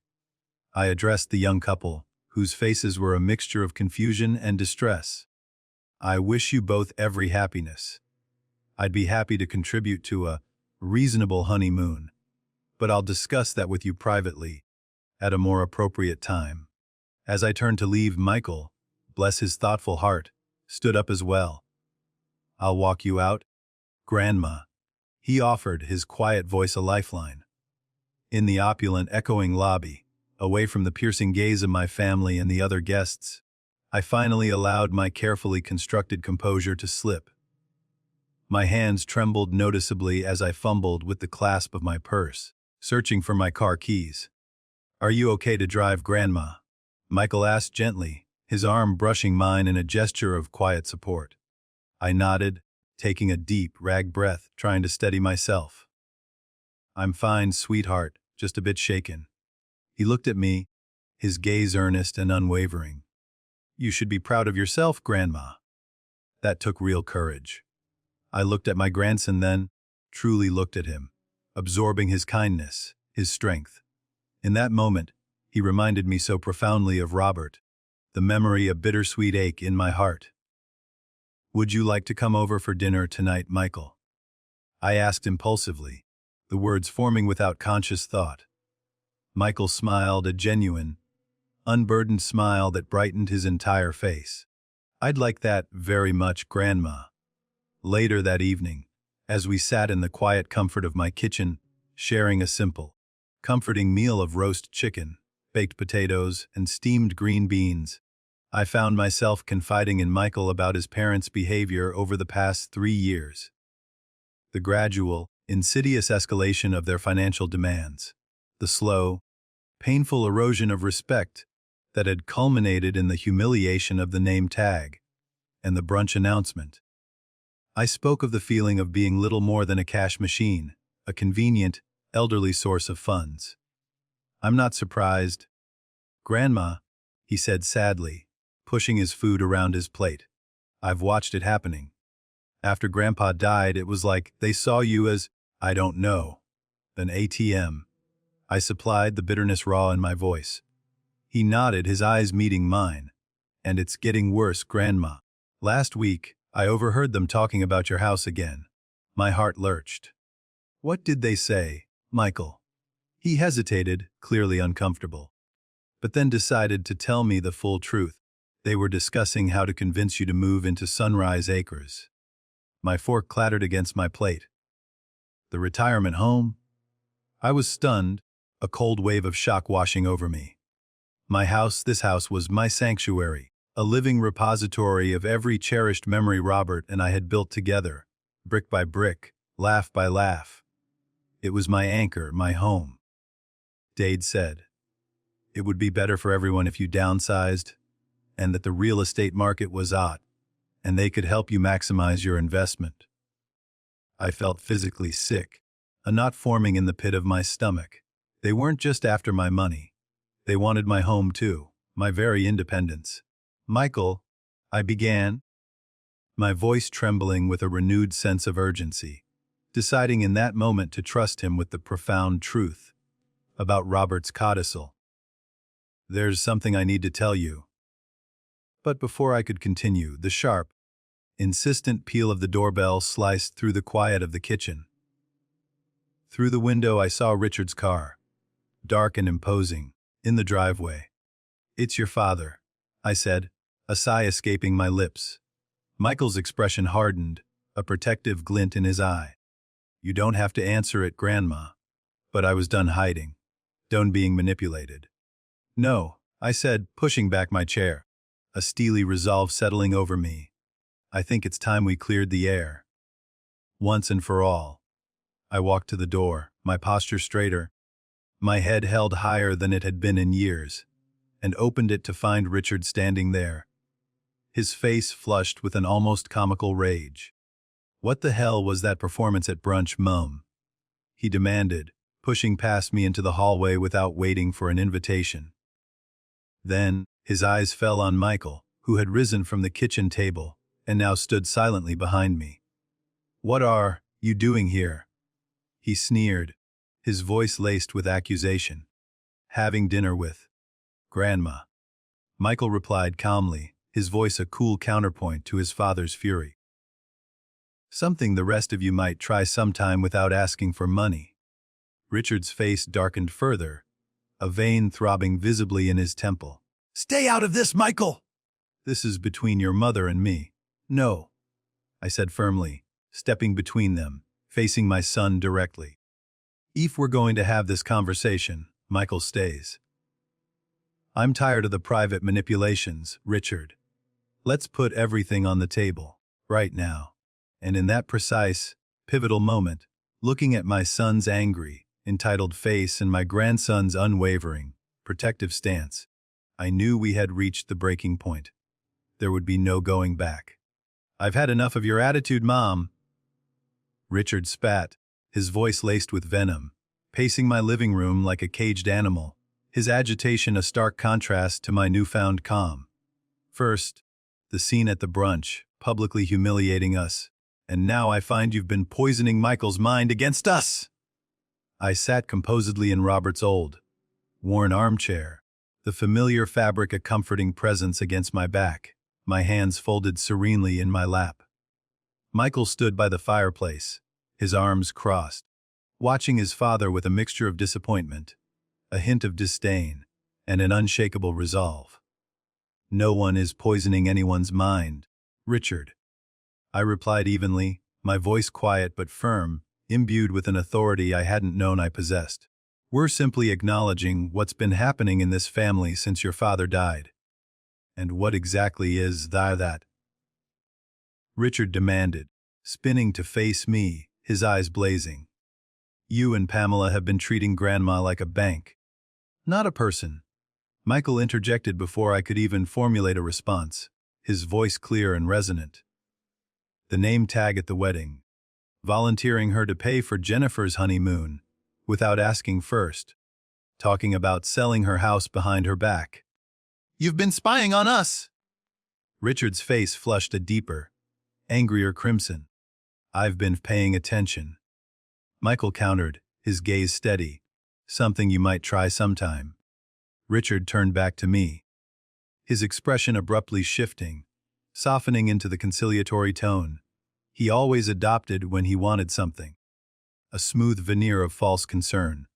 I addressed the young couple, whose faces were a mixture of confusion and distress. "I wish you both every happiness. I'd be happy to contribute to a reasonable honeymoon, but I'll discuss that with you privately at a more appropriate time." As I turned to leave, Michael, bless his thoughtful heart, stood up as well. "I'll walk you out, Grandma," he offered, his quiet voice a lifeline. In the opulent, echoing lobby, away from the piercing gaze of my family and the other guests, I finally allowed my carefully constructed composure to slip. My hands trembled noticeably as I fumbled with the clasp of my purse, searching for my car keys. "Are you okay to drive, Grandma?" Michael asked gently, his arm brushing mine in a gesture of quiet support. I nodded, taking a deep, ragged breath, trying to steady myself. "I'm fine, sweetheart, just a bit shaken." He looked at me, his gaze earnest and unwavering. You should be proud of yourself, Grandma." That took real courage. I looked at my grandson then, truly looked at him, absorbing his kindness, his strength. In that moment, he reminded me so profoundly of Robert, the memory a bittersweet ache in my heart. "Would you like to come over for dinner tonight, Michael?" I asked impulsively, the words forming without conscious thought. Michael smiled, a genuine, unburdened smile that brightened his entire face. "I'd like that very much, Grandma." Later that evening, as we sat in the quiet comfort of my kitchen, sharing a simple, comforting meal of roast chicken, baked potatoes, and steamed green beans, I found myself confiding in Michael about his parents' behavior over the past 3 years. The gradual, insidious escalation of their financial demands, the slow, painful erosion of respect that had culminated in the humiliation of the name tag and the brunch announcement. I spoke of the feeling of being little more than a cash machine, a convenient, elderly source of funds. "I'm not surprised, Grandma," he said sadly, pushing his food around his plate. "I've watched it happening. After Grandpa died, it was like they saw you as, I don't know, an ATM." I supplied, the bitterness raw in my voice. He nodded, his eyes meeting mine. "And it's getting worse, Grandma. Last week, I overheard them talking about your house again." My heart lurched. "What did they say, Michael?" He hesitated, clearly uncomfortable, but then decided to tell me the full truth. "They were discussing how to convince you to move into Sunrise Acres." My fork clattered against my plate. "The retirement home?" I was stunned, a cold wave of shock washing over me. This house was my sanctuary, a living repository of every cherished memory Robert and I had built together, brick by brick, laugh by laugh. It was my anchor, my home. Dade said, "It would be better for everyone if you downsized, and that the real estate market was hot, and they could help you maximize your investment." I felt physically sick, a knot forming in the pit of my stomach. They weren't just after my money. They wanted my home too, my very independence. "Michael," I began, my voice trembling with a renewed sense of urgency, deciding in that moment to trust him with the profound truth about Robert's codicil. "There's something I need to tell you." But before I could continue, the sharp, insistent peal of the doorbell sliced through the quiet of the kitchen. Through the window I saw Richard's car, dark and imposing, in the driveway. "It's your father," I said, a sigh escaping my lips. Michael's expression hardened, a protective glint in his eye. "You don't have to answer it, Grandma." But I was done hiding, done being manipulated. "No," I said, pushing back my chair, a steely resolve settling over me. "I think it's time we cleared the air. Once and for all." I walked to the door, my posture straighter, my head held higher than it had been in years, and opened it to find Richard standing there, his face flushed with an almost comical rage. "What the hell was that performance at brunch, Mum?" he demanded, pushing past me into the hallway without waiting for an invitation. Then, his eyes fell on Michael, who had risen from the kitchen table and now stood silently behind me. "What are you doing here?" he sneered, his voice laced with accusation. "Having dinner with Grandma," Michael replied calmly, his voice a cool counterpoint to his father's fury. "Something the rest of you might try sometime without asking for money." Richard's face darkened further, a vein throbbing visibly in his temple. "Stay out of this, Michael!" "This is between your mother and me." "No," I said firmly, stepping between them, facing my son directly. "If we're going to have this conversation, Michael stays. I'm tired of the private manipulations, Richard. Let's put everything on the table, right now." And in that precise, pivotal moment, looking at my son's angry, entitled face and my grandson's unwavering, protective stance, I knew we had reached the breaking point. There would be no going back. "I've had enough of your attitude, Mom." Richard spat, his voice laced with venom, pacing my living room like a caged animal, his agitation a stark contrast to my newfound calm. First, the scene at the brunch, publicly humiliating us, and now I find you've been poisoning Michael's mind against us. I sat composedly in Robert's old, worn armchair, the familiar fabric a comforting presence against my back, my hands folded serenely in my lap. Michael stood by the fireplace, his arms crossed, watching his father with a mixture of disappointment, a hint of disdain, and an unshakable resolve. No one is poisoning anyone's mind, Richard. I replied evenly, my voice quiet but firm, imbued with an authority I hadn't known I possessed. We're simply acknowledging what's been happening in this family since your father died. And what exactly is that? Richard demanded, spinning to face me, his eyes blazing. You and Pamela have been treating Grandma like a bank, not a person. Michael interjected before I could even formulate a response, his voice clear and resonant. The name tag at the wedding, volunteering her to pay for Jennifer's honeymoon, without asking first, talking about selling her house behind her back. You've been spying on us! Richard's face flushed a deeper, angrier crimson. I've been paying attention. Michael countered, his gaze steady. Something you might try sometime. Richard turned back to me, his expression abruptly shifting, softening into the conciliatory tone he always adopted when he wanted something. A smooth veneer of false concern.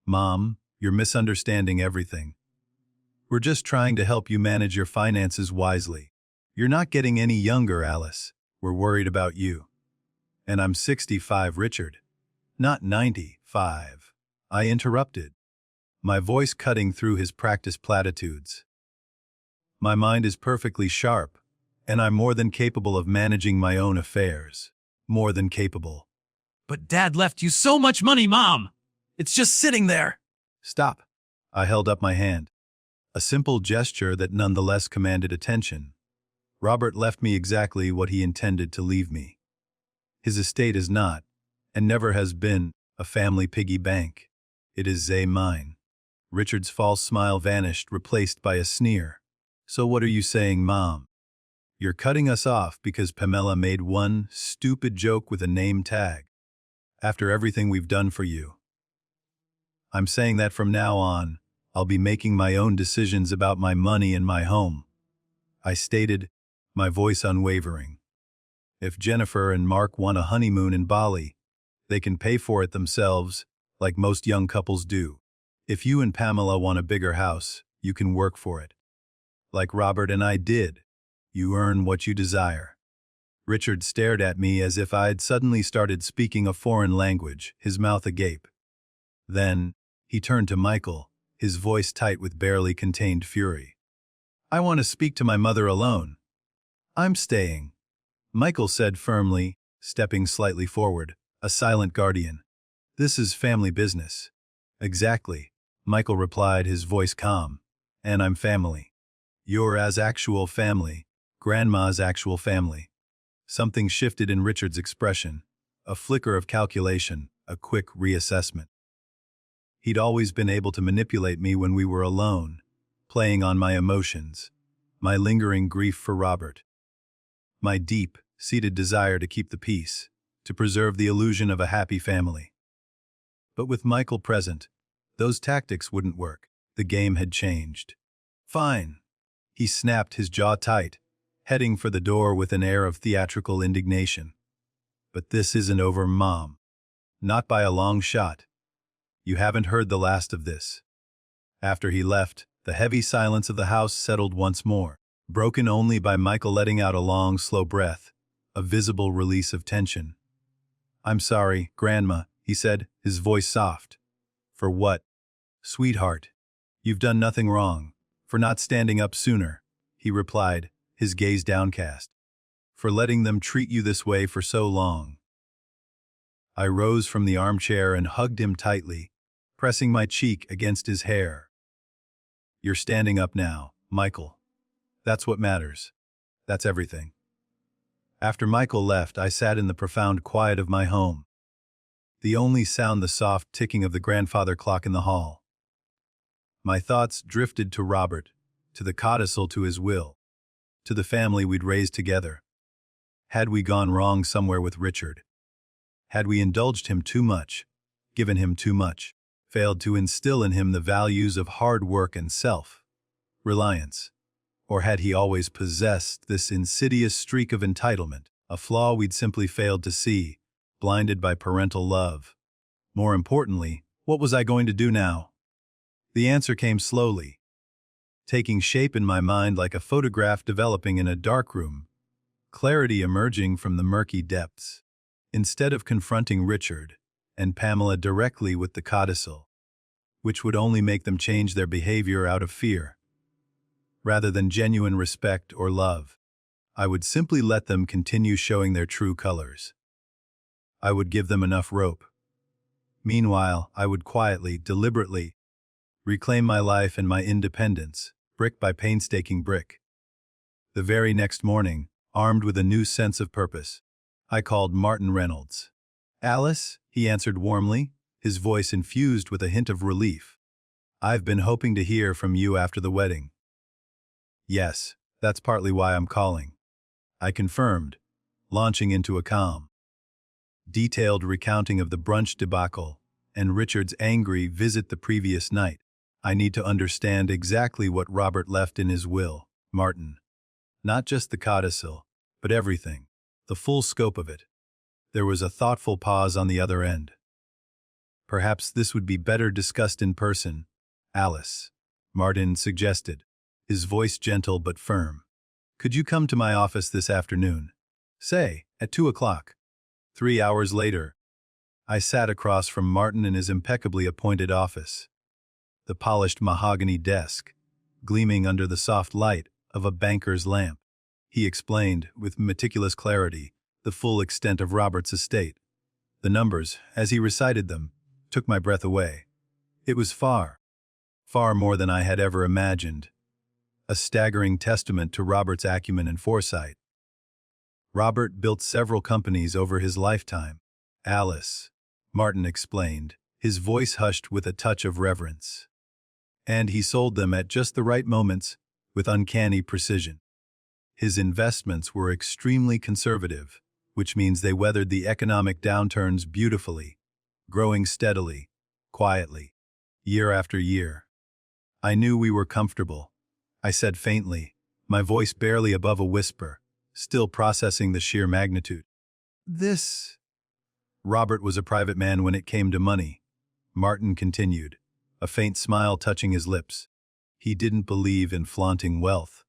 Mom, you're misunderstanding everything. We're just trying to help you manage your finances wisely. You're not getting any younger, Alice. We're worried about you. And I'm 65, Richard. Not 95. I interrupted, my voice cutting through his practiced platitudes. My mind is perfectly sharp, and I'm more than capable of managing my own affairs. More than capable. But Dad left you so much money, Mom! It's just sitting there! Stop. I held up my hand. A simple gesture that nonetheless commanded attention. Robert left me exactly what he intended to leave me. His estate is not, and never has been, a family piggy bank. It is mine. Richard's false smile vanished, replaced by a sneer. So what are you saying, Mom? You're cutting us off because Pamela made one stupid joke with a name tag. After everything we've done for you. I'm saying that from now on, I'll be making my own decisions about my money and my home. I stated, my voice unwavering. If Jennifer and Mark want a honeymoon in Bali, they can pay for it themselves, like most young couples do. If you and Pamela want a bigger house, you can work for it. Like Robert and I did. You earn what you desire. Richard stared at me as if I'd suddenly started speaking a foreign language, his mouth agape. Then, he turned to Michael, his voice tight with barely contained fury. I want to speak to my mother alone. I'm staying, Michael said firmly, stepping slightly forward, a silent guardian. This is family business. Exactly, Michael replied, his voice calm. And I'm family. You're as actual family, Grandma's actual family. Something shifted in Richard's expression, a flicker of calculation, a quick reassessment. He'd always been able to manipulate me when we were alone, playing on my emotions, my lingering grief for Robert, my deep-seated desire to keep the peace, to preserve the illusion of a happy family. But with Michael present, those tactics wouldn't work. The game had changed. Fine. He snapped, his jaw tight, heading for the door with an air of theatrical indignation. But this isn't over, Mom. Not by a long shot. You haven't heard the last of this. After he left, the heavy silence of the house settled once more, broken only by Michael letting out a long, slow breath, a visible release of tension. I'm sorry, Grandma, he said, his voice soft. For what? Sweetheart, you've done nothing wrong. For not standing up sooner, he replied, his gaze downcast. For letting them treat you this way for so long. I rose from the armchair and hugged him tightly, pressing my cheek against his hair. You're standing up now, Michael. That's what matters. That's everything. After Michael left, I sat in the profound quiet of my home. The only sound the soft ticking of the grandfather clock in the hall. My thoughts drifted to Robert, to the codicil to his will, to the family we'd raised together. Had we gone wrong somewhere with Richard? Had we indulged him too much, given him too much, failed to instill in him the values of hard work and self-reliance? Or had he always possessed this insidious streak of entitlement, a flaw we'd simply failed to see, blinded by parental love? More importantly, what was I going to do now? The answer came slowly, taking shape in my mind like a photograph developing in a darkroom, clarity emerging from the murky depths. Instead of confronting Richard and Pamela directly with the codicil, which would only make them change their behavior out of fear, rather than genuine respect or love, I would simply let them continue showing their true colors. I would give them enough rope. Meanwhile, I would quietly, deliberately, reclaim my life and my independence, brick by painstaking brick. The very next morning, armed with a new sense of purpose, I called Martin Reynolds. "Alice," he answered warmly, his voice infused with a hint of relief. "I've been hoping to hear from you after the wedding." "Yes, that's partly why I'm calling," I confirmed, launching into a calm, detailed recounting of the brunch debacle and Richard's angry visit the previous night. "I need to understand exactly what Robert left in his will, Martin. Not just the codicil, but everything, the full scope of it." There was a thoughtful pause on the other end. "Perhaps this would be better discussed in person, Alice," Martin suggested, his voice gentle but firm. "Could you come to my office this afternoon? Say, at 2 o'clock. 3 hours later, I sat across from Martin in his impeccably appointed office, the polished mahogany desk, gleaming under the soft light of a banker's lamp. He explained, with meticulous clarity, the full extent of Robert's estate. The numbers, as he recited them, took my breath away. It was far, far more than I had ever imagined. A staggering testament to Robert's acumen and foresight. Robert built several companies over his lifetime. "Alice," Martin explained, his voice hushed with a touch of reverence. "And he sold them at just the right moments, with uncanny precision. His investments were extremely conservative, which means they weathered the economic downturns beautifully, growing steadily, quietly, year after year." "I knew we were comfortable," I said faintly, my voice barely above a whisper, still processing the sheer magnitude. "This—" "Robert was a private man when it came to money," Martin continued, a faint smile touching his lips. "He didn't believe in flaunting wealth.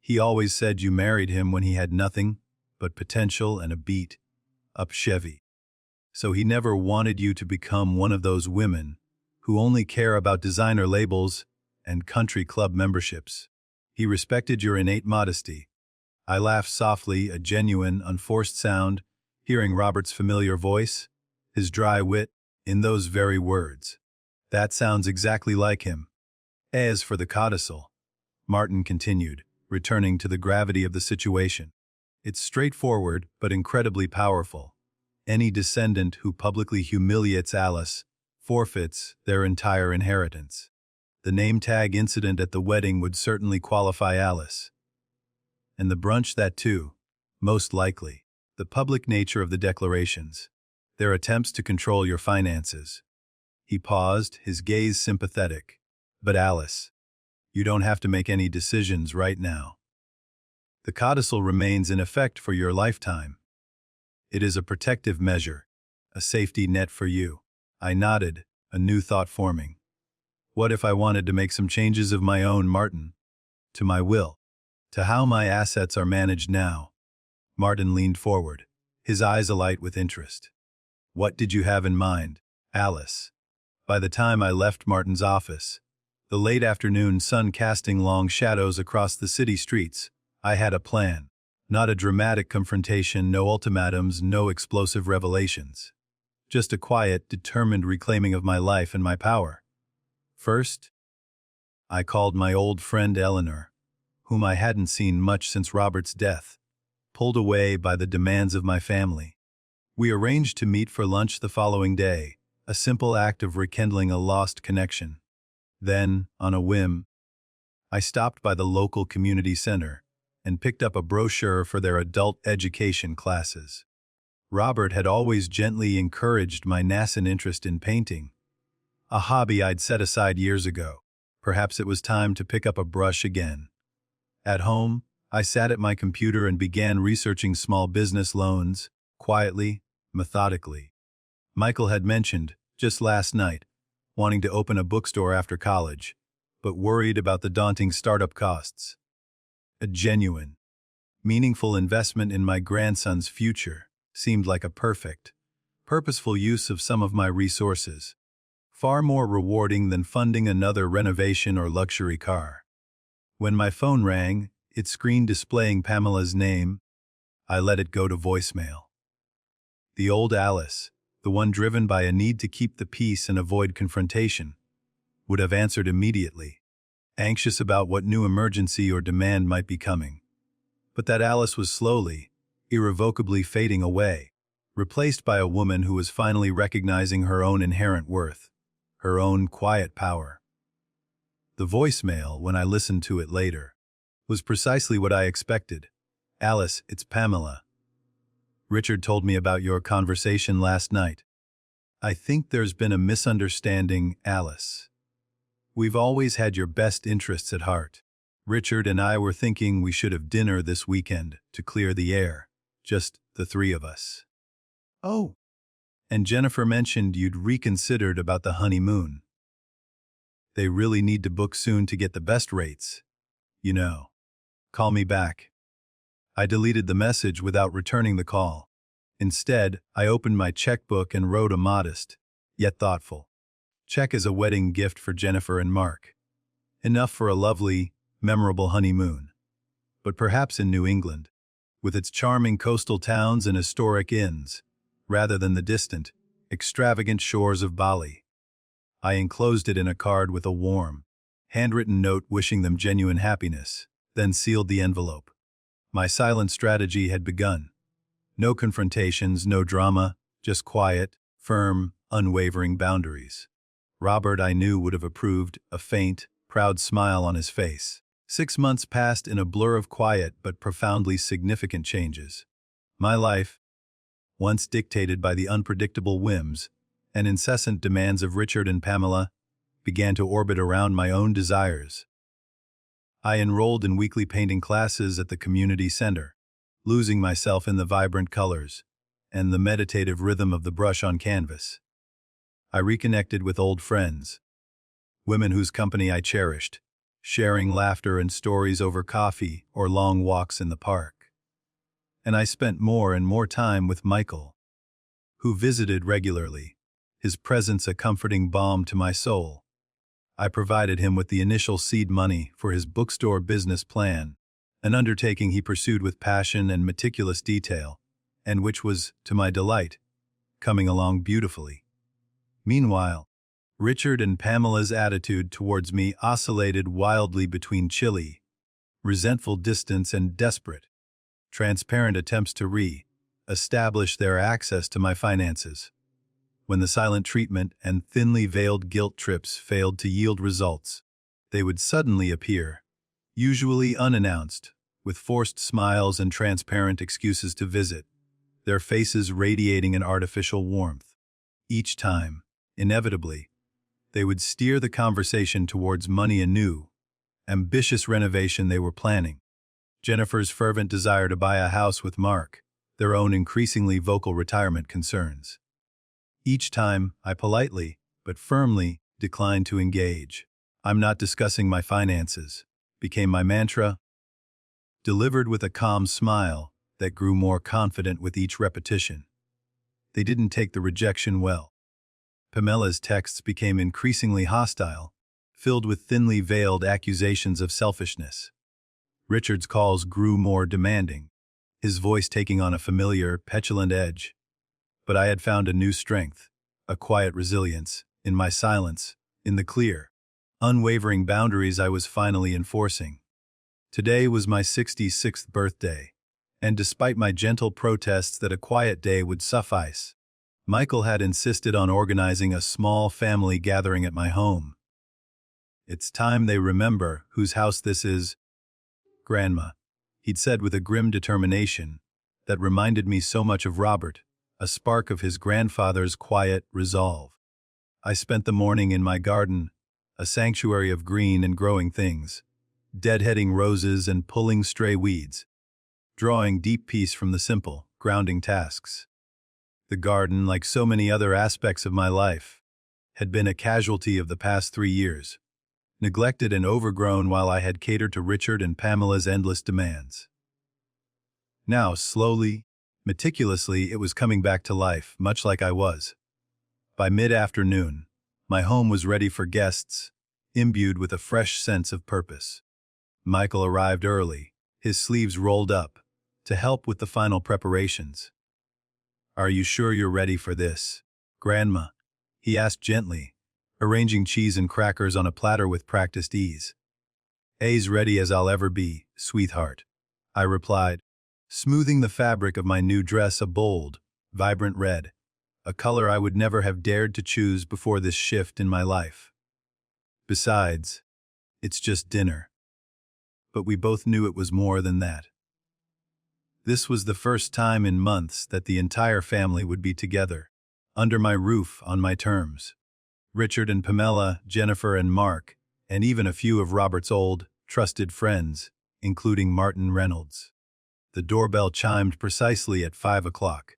He always said you married him when he had nothing but potential and a beat-up Chevy. So he never wanted you to become one of those women who only care about designer labels and country club memberships. He respected your innate modesty." I laughed softly, a genuine, unforced sound, hearing Robert's familiar voice, his dry wit, in those very words. "That sounds exactly like him." "As for the codicil," Martin continued, returning to the gravity of the situation, "it's straightforward but incredibly powerful. Any descendant who publicly humiliates Alice forfeits their entire inheritance. The name tag incident at the wedding would certainly qualify Alice. And the brunch that too, most likely. The public nature of the declarations, their attempts to control your finances." He paused, his gaze sympathetic. "But Alice, you don't have to make any decisions right now. The codicil remains in effect for your lifetime. It is a protective measure, a safety net for you." I nodded, a new thought forming. "What if I wanted to make some changes of my own, Martin? To my will? To how my assets are managed now?" Martin leaned forward, his eyes alight with interest. "What did you have in mind, Alice?" By the time I left Martin's office, the late afternoon sun casting long shadows across the city streets, I had a plan. Not a dramatic confrontation, no ultimatums, no explosive revelations. Just a quiet, determined reclaiming of my life and my power. First, I called my old friend Eleanor, whom I hadn't seen much since Robert's death, pulled away by the demands of my family. We arranged to meet for lunch the following day, a simple act of rekindling a lost connection. Then, on a whim, I stopped by the local community center, and picked up a brochure for their adult education classes. Robert had always gently encouraged my nascent interest in painting, a hobby I'd set aside years ago. Perhaps it was time to pick up a brush again. At home, I sat at my computer and began researching small business loans, quietly, methodically. Michael had mentioned, just last night, wanting to open a bookstore after college, but worried about the daunting startup costs. A genuine, meaningful investment in my grandson's future seemed like a perfect, purposeful use of some of my resources, far more rewarding than funding another renovation or luxury car. When my phone rang, its screen displaying Pamela's name, I let it go to voicemail. The old Alice, the one driven by a need to keep the peace and avoid confrontation, would have answered immediately, anxious about what new emergency or demand might be coming. But that Alice was slowly, irrevocably fading away, replaced by a woman who was finally recognizing her own inherent worth, her own quiet power. The voicemail, when I listened to it later, was precisely what I expected. "Alice, it's Pamela. Richard told me about your conversation last night. I think there's been a misunderstanding, Alice. We've always had your best interests at heart. Richard and I were thinking we should have dinner this weekend to clear the air, just the three of us." "Oh." "And Jennifer mentioned you'd reconsidered about the honeymoon. They really need to book soon to get the best rates. You know. Call me back." I deleted the message without returning the call. Instead, I opened my checkbook and wrote a modest, yet thoughtful, check as a wedding gift for Jennifer and Mark. Enough for a lovely, memorable honeymoon. But perhaps in New England, with its charming coastal towns and historic inns, rather than the distant, extravagant shores of Bali. I enclosed it in a card with a warm, handwritten note wishing them genuine happiness, then sealed the envelope. My silent strategy had begun. No confrontations, no drama, just quiet, firm, unwavering boundaries. Robert, I knew, would have approved, a faint, proud smile on his face. 6 months passed in a blur of quiet but profoundly significant changes. My life, once dictated by the unpredictable whims and incessant demands of Richard and Pamela, began to orbit around my own desires. I enrolled in weekly painting classes at the community center, losing myself in the vibrant colors and the meditative rhythm of the brush on canvas. I reconnected with old friends, women whose company I cherished, sharing laughter and stories over coffee or long walks in the park. And I spent more and more time with Michael, who visited regularly, his presence a comforting balm to my soul. I provided him with the initial seed money for his bookstore business plan, an undertaking he pursued with passion and meticulous detail, and which was, to my delight, coming along beautifully. Meanwhile, Richard and Pamela's attitude towards me oscillated wildly between chilly, resentful distance and desperate, transparent attempts to re-establish their access to my finances. When the silent treatment and thinly veiled guilt trips failed to yield results, they would suddenly appear, usually unannounced, with forced smiles and transparent excuses to visit, their faces radiating an artificial warmth. Each time, inevitably, they would steer the conversation towards money and new, ambitious renovation they were planning, Jennifer's fervent desire to buy a house with Mark, their own increasingly vocal retirement concerns. Each time, I politely, but firmly, declined to engage. "I'm not discussing my finances," became my mantra, delivered with a calm smile that grew more confident with each repetition. They didn't take the rejection well. Pamela's texts became increasingly hostile, filled with thinly veiled accusations of selfishness. Richard's calls grew more demanding, his voice taking on a familiar, petulant edge. But I had found a new strength, a quiet resilience, in my silence, in the clear, unwavering boundaries I was finally enforcing. Today was my 66th birthday, and despite my gentle protests that a quiet day would suffice, Michael had insisted on organizing a small family gathering at my home. "It's time they remember whose house this is, Grandma," he'd said with a grim determination that reminded me so much of Robert, a spark of his grandfather's quiet resolve. I spent the morning in my garden, a sanctuary of green and growing things, deadheading roses and pulling stray weeds, drawing deep peace from the simple, grounding tasks. The garden, like so many other aspects of my life, had been a casualty of the past 3 years, neglected and overgrown while I had catered to Richard and Pamela's endless demands. Now, slowly, meticulously, it was coming back to life, much like I was. By mid-afternoon, my home was ready for guests, imbued with a fresh sense of purpose. Michael arrived early, his sleeves rolled up, to help with the final preparations. "Are you sure you're ready for this, Grandma?" he asked gently, arranging cheese and crackers on a platter with practiced ease. "As ready as I'll ever be, sweetheart," I replied, smoothing the fabric of my new dress a bold, vibrant red, a color I would never have dared to choose before this shift in my life. Besides, it's just dinner. But we both knew it was more than that. This was the first time in months that the entire family would be together, under my roof on my terms. Richard and Pamela, Jennifer and Mark, and even a few of Robert's old, trusted friends, including Martin Reynolds. The doorbell chimed precisely at 5 o'clock.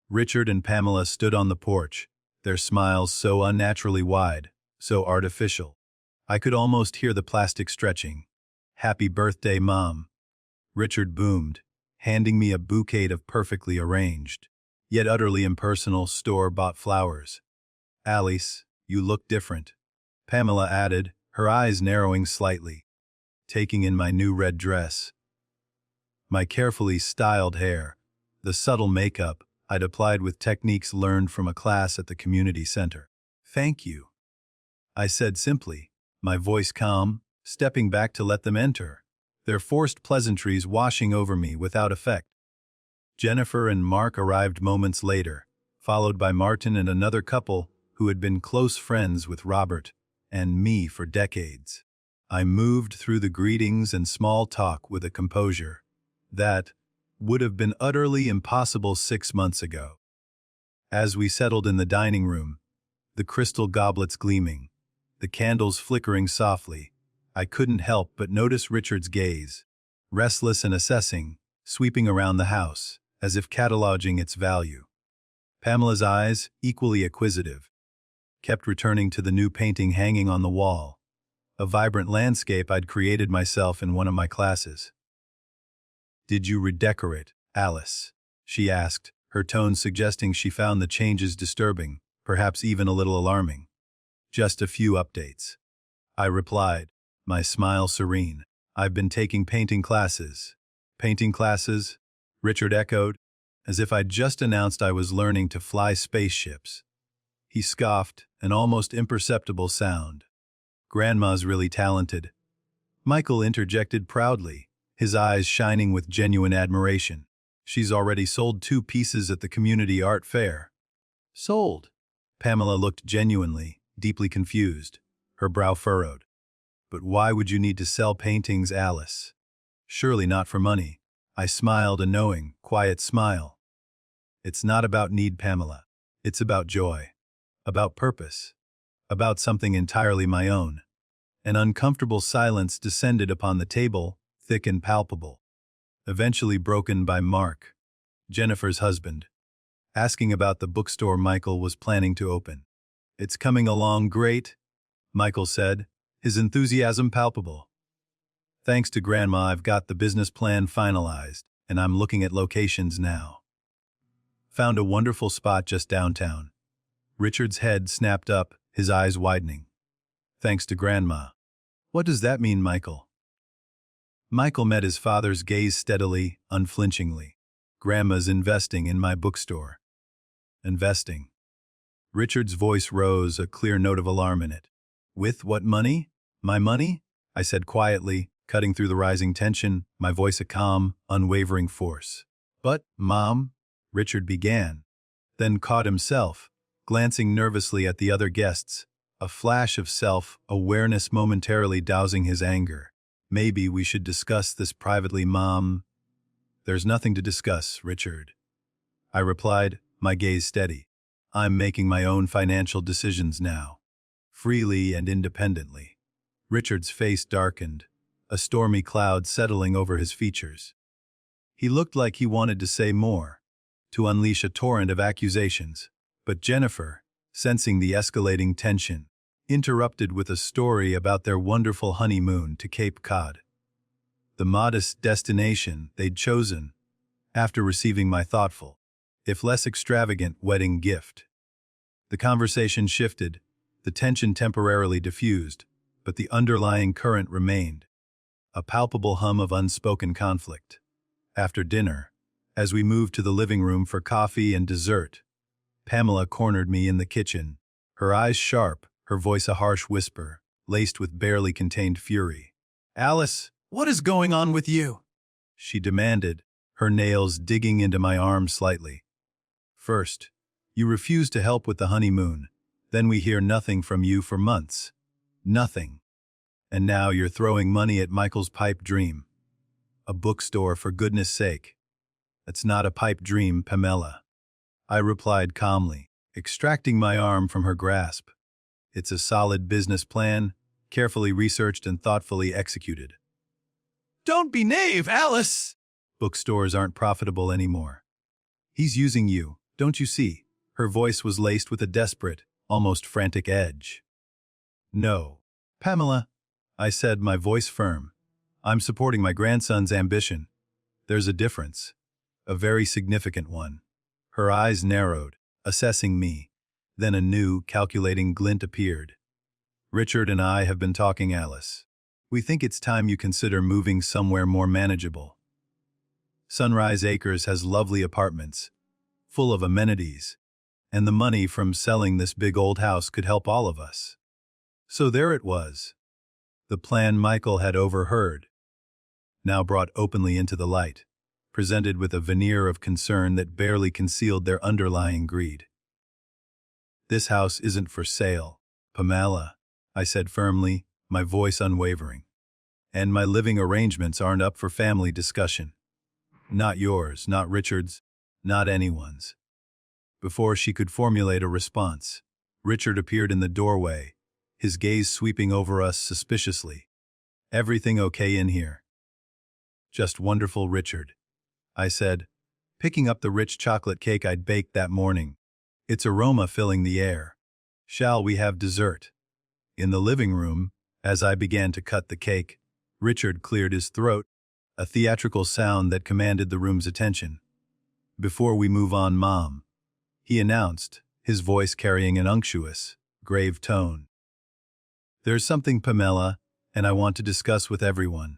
Richard and Pamela stood on the porch, their smiles so unnaturally wide, so artificial. I could almost hear the plastic stretching. "Happy birthday, Mom," Richard boomed, handing me a bouquet of perfectly arranged, yet utterly impersonal store-bought flowers. "Alice, you look different," Pamela added, her eyes narrowing slightly, taking in my new red dress. My carefully styled hair, the subtle makeup I'd applied with techniques learned from a class at the community center. "Thank you," I said simply, my voice calm, stepping back to let them enter, their forced pleasantries washing over me without effect. Jennifer and Mark arrived moments later, followed by Martin and another couple who had been close friends with Robert and me for decades. I moved through the greetings and small talk with a composure that would have been utterly impossible 6 months ago. As we settled in the dining room, the crystal goblets gleaming, the candles flickering softly, I couldn't help but notice Richard's gaze, restless and assessing, sweeping around the house, as if cataloging its value. Pamela's eyes, equally acquisitive, kept returning to the new painting hanging on the wall, a vibrant landscape I'd created myself in one of my classes. "Did you redecorate, Alice?" she asked, her tone suggesting she found the changes disturbing, perhaps even a little alarming. "Just a few updates," I replied, my smile serene. "I've been taking painting classes." "Painting classes?" Richard echoed, as if I'd just announced I was learning to fly spaceships. He scoffed, an almost imperceptible sound. "Grandma's really talented," Michael interjected proudly, his eyes shining with genuine admiration. "She's already sold 2 pieces at the community art fair." "Sold?" Pamela looked genuinely, deeply confused, her brow furrowed. "But why would you need to sell paintings, Alice?" "Surely not for money." I smiled a knowing, quiet smile. "It's not about need, Pamela. It's about joy. About purpose. About something entirely my own." An uncomfortable silence descended upon the table, thick and palpable, eventually broken by Mark, Jennifer's husband, asking about the bookstore Michael was planning to open. "It's coming along great," Michael said, his enthusiasm palpable. "Thanks to Grandma, I've got the business plan finalized, and I'm looking at locations now. Found a wonderful spot just downtown." Richard's head snapped up, his eyes widening. "Thanks to Grandma. What does that mean, Michael?" Michael met his father's gaze steadily, unflinchingly. "Grandma's investing in my bookstore." "Investing?" Richard's voice rose, a clear note of alarm in it. "With what money? My money?" I said quietly, cutting through the rising tension, my voice a calm, unwavering force. "But, Mom," Richard began, then caught himself, glancing nervously at the other guests, a flash of self-awareness momentarily dousing his anger. "Maybe we should discuss this privately, Mom," There's nothing to discuss, Richard. I replied, my gaze steady. I'm making my own financial decisions now, freely and independently. Richard's face darkened, a stormy cloud settling over his features. He looked like he wanted to say more, to unleash a torrent of accusations, but Jennifer, sensing the escalating tension, interrupted with a story about their wonderful honeymoon to Cape Cod, the modest destination they'd chosen after receiving my thoughtful, if less extravagant, wedding gift. The conversation shifted, the tension temporarily diffused, but the underlying current remained, a palpable hum of unspoken conflict. After dinner, as we moved to the living room for coffee and dessert, Pamela cornered me in the kitchen, her eyes sharp, her voice a harsh whisper, laced with barely contained fury. "Alice, what is going on with you?" she demanded, her nails digging into my arm slightly. "First, you refuse to help with the honeymoon, then we hear nothing from you for months. Nothing. And now you're throwing money at Michael's pipe dream. A bookstore, for goodness sake." "It's not a pipe dream, Pamela," I replied calmly, extracting my arm from her grasp. "It's a solid business plan, carefully researched and thoughtfully executed." "Don't be naive, Alice!" "Bookstores aren't profitable anymore. He's using you, don't you see?" Her voice was laced with a desperate, almost frantic edge. "No, Pamela," I said, my voice firm. "I'm supporting my grandson's ambition. There's a difference, a very significant one." Her eyes narrowed, assessing me. Then a new, calculating glint appeared. "Richard and I have been talking, Alice. We think it's time you consider moving somewhere more manageable. Sunrise Acres has lovely apartments, full of amenities, and the money from selling this big old house could help all of us." So there it was. The plan Michael had overheard, now brought openly into the light, presented with a veneer of concern that barely concealed their underlying greed. "This house isn't for sale, Pamela," I said firmly, my voice unwavering. "And my living arrangements aren't up for family discussion. Not yours, not Richard's, not anyone's." Before she could formulate a response, Richard appeared in the doorway, his gaze sweeping over us suspiciously. "Everything okay in here?" "Just wonderful, Richard," I said, picking up the rich chocolate cake I'd baked that morning, its aroma filling the air. "Shall we have dessert?" In the living room, as I began to cut the cake, Richard cleared his throat, a theatrical sound that commanded the room's attention. "Before we move on, Mom," he announced, his voice carrying an unctuous, grave tone. "There's something, Pamela, and I want to discuss with everyone."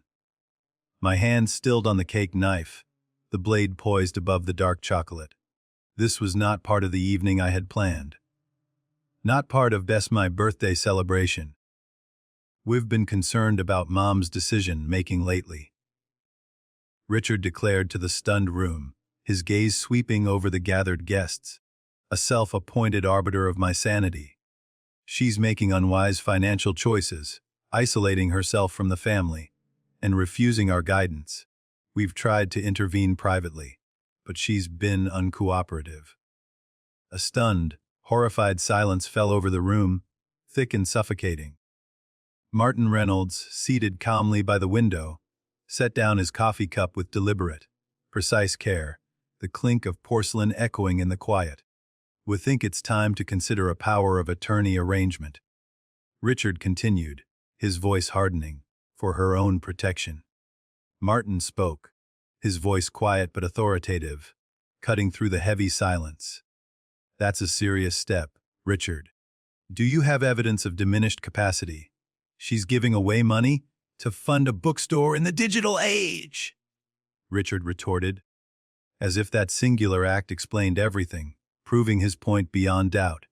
My hand stilled on the cake knife, the blade poised above the dark chocolate. This was not part of the evening I had planned. Not part of my birthday celebration. "We've been concerned about Mom's decision-making lately," Richard declared to the stunned room, his gaze sweeping over the gathered guests, a self-appointed arbiter of my sanity. "She's making unwise financial choices, isolating herself from the family, and refusing our guidance. We've tried to intervene privately, but she's been uncooperative." A stunned, horrified silence fell over the room, thick and suffocating. Martin Reynolds, seated calmly by the window, set down his coffee cup with deliberate, precise care, the clink of porcelain echoing in the quiet. "We think it's time to consider a power of attorney arrangement," Richard continued, his voice hardening, "for her own protection." Martin spoke, his voice quiet but authoritative, cutting through the heavy silence. "That's a serious step, Richard. Do you have evidence of diminished capacity? She's giving away money to fund a bookstore in the digital age," Richard retorted, as if that singular act explained everything, proving his point beyond doubt.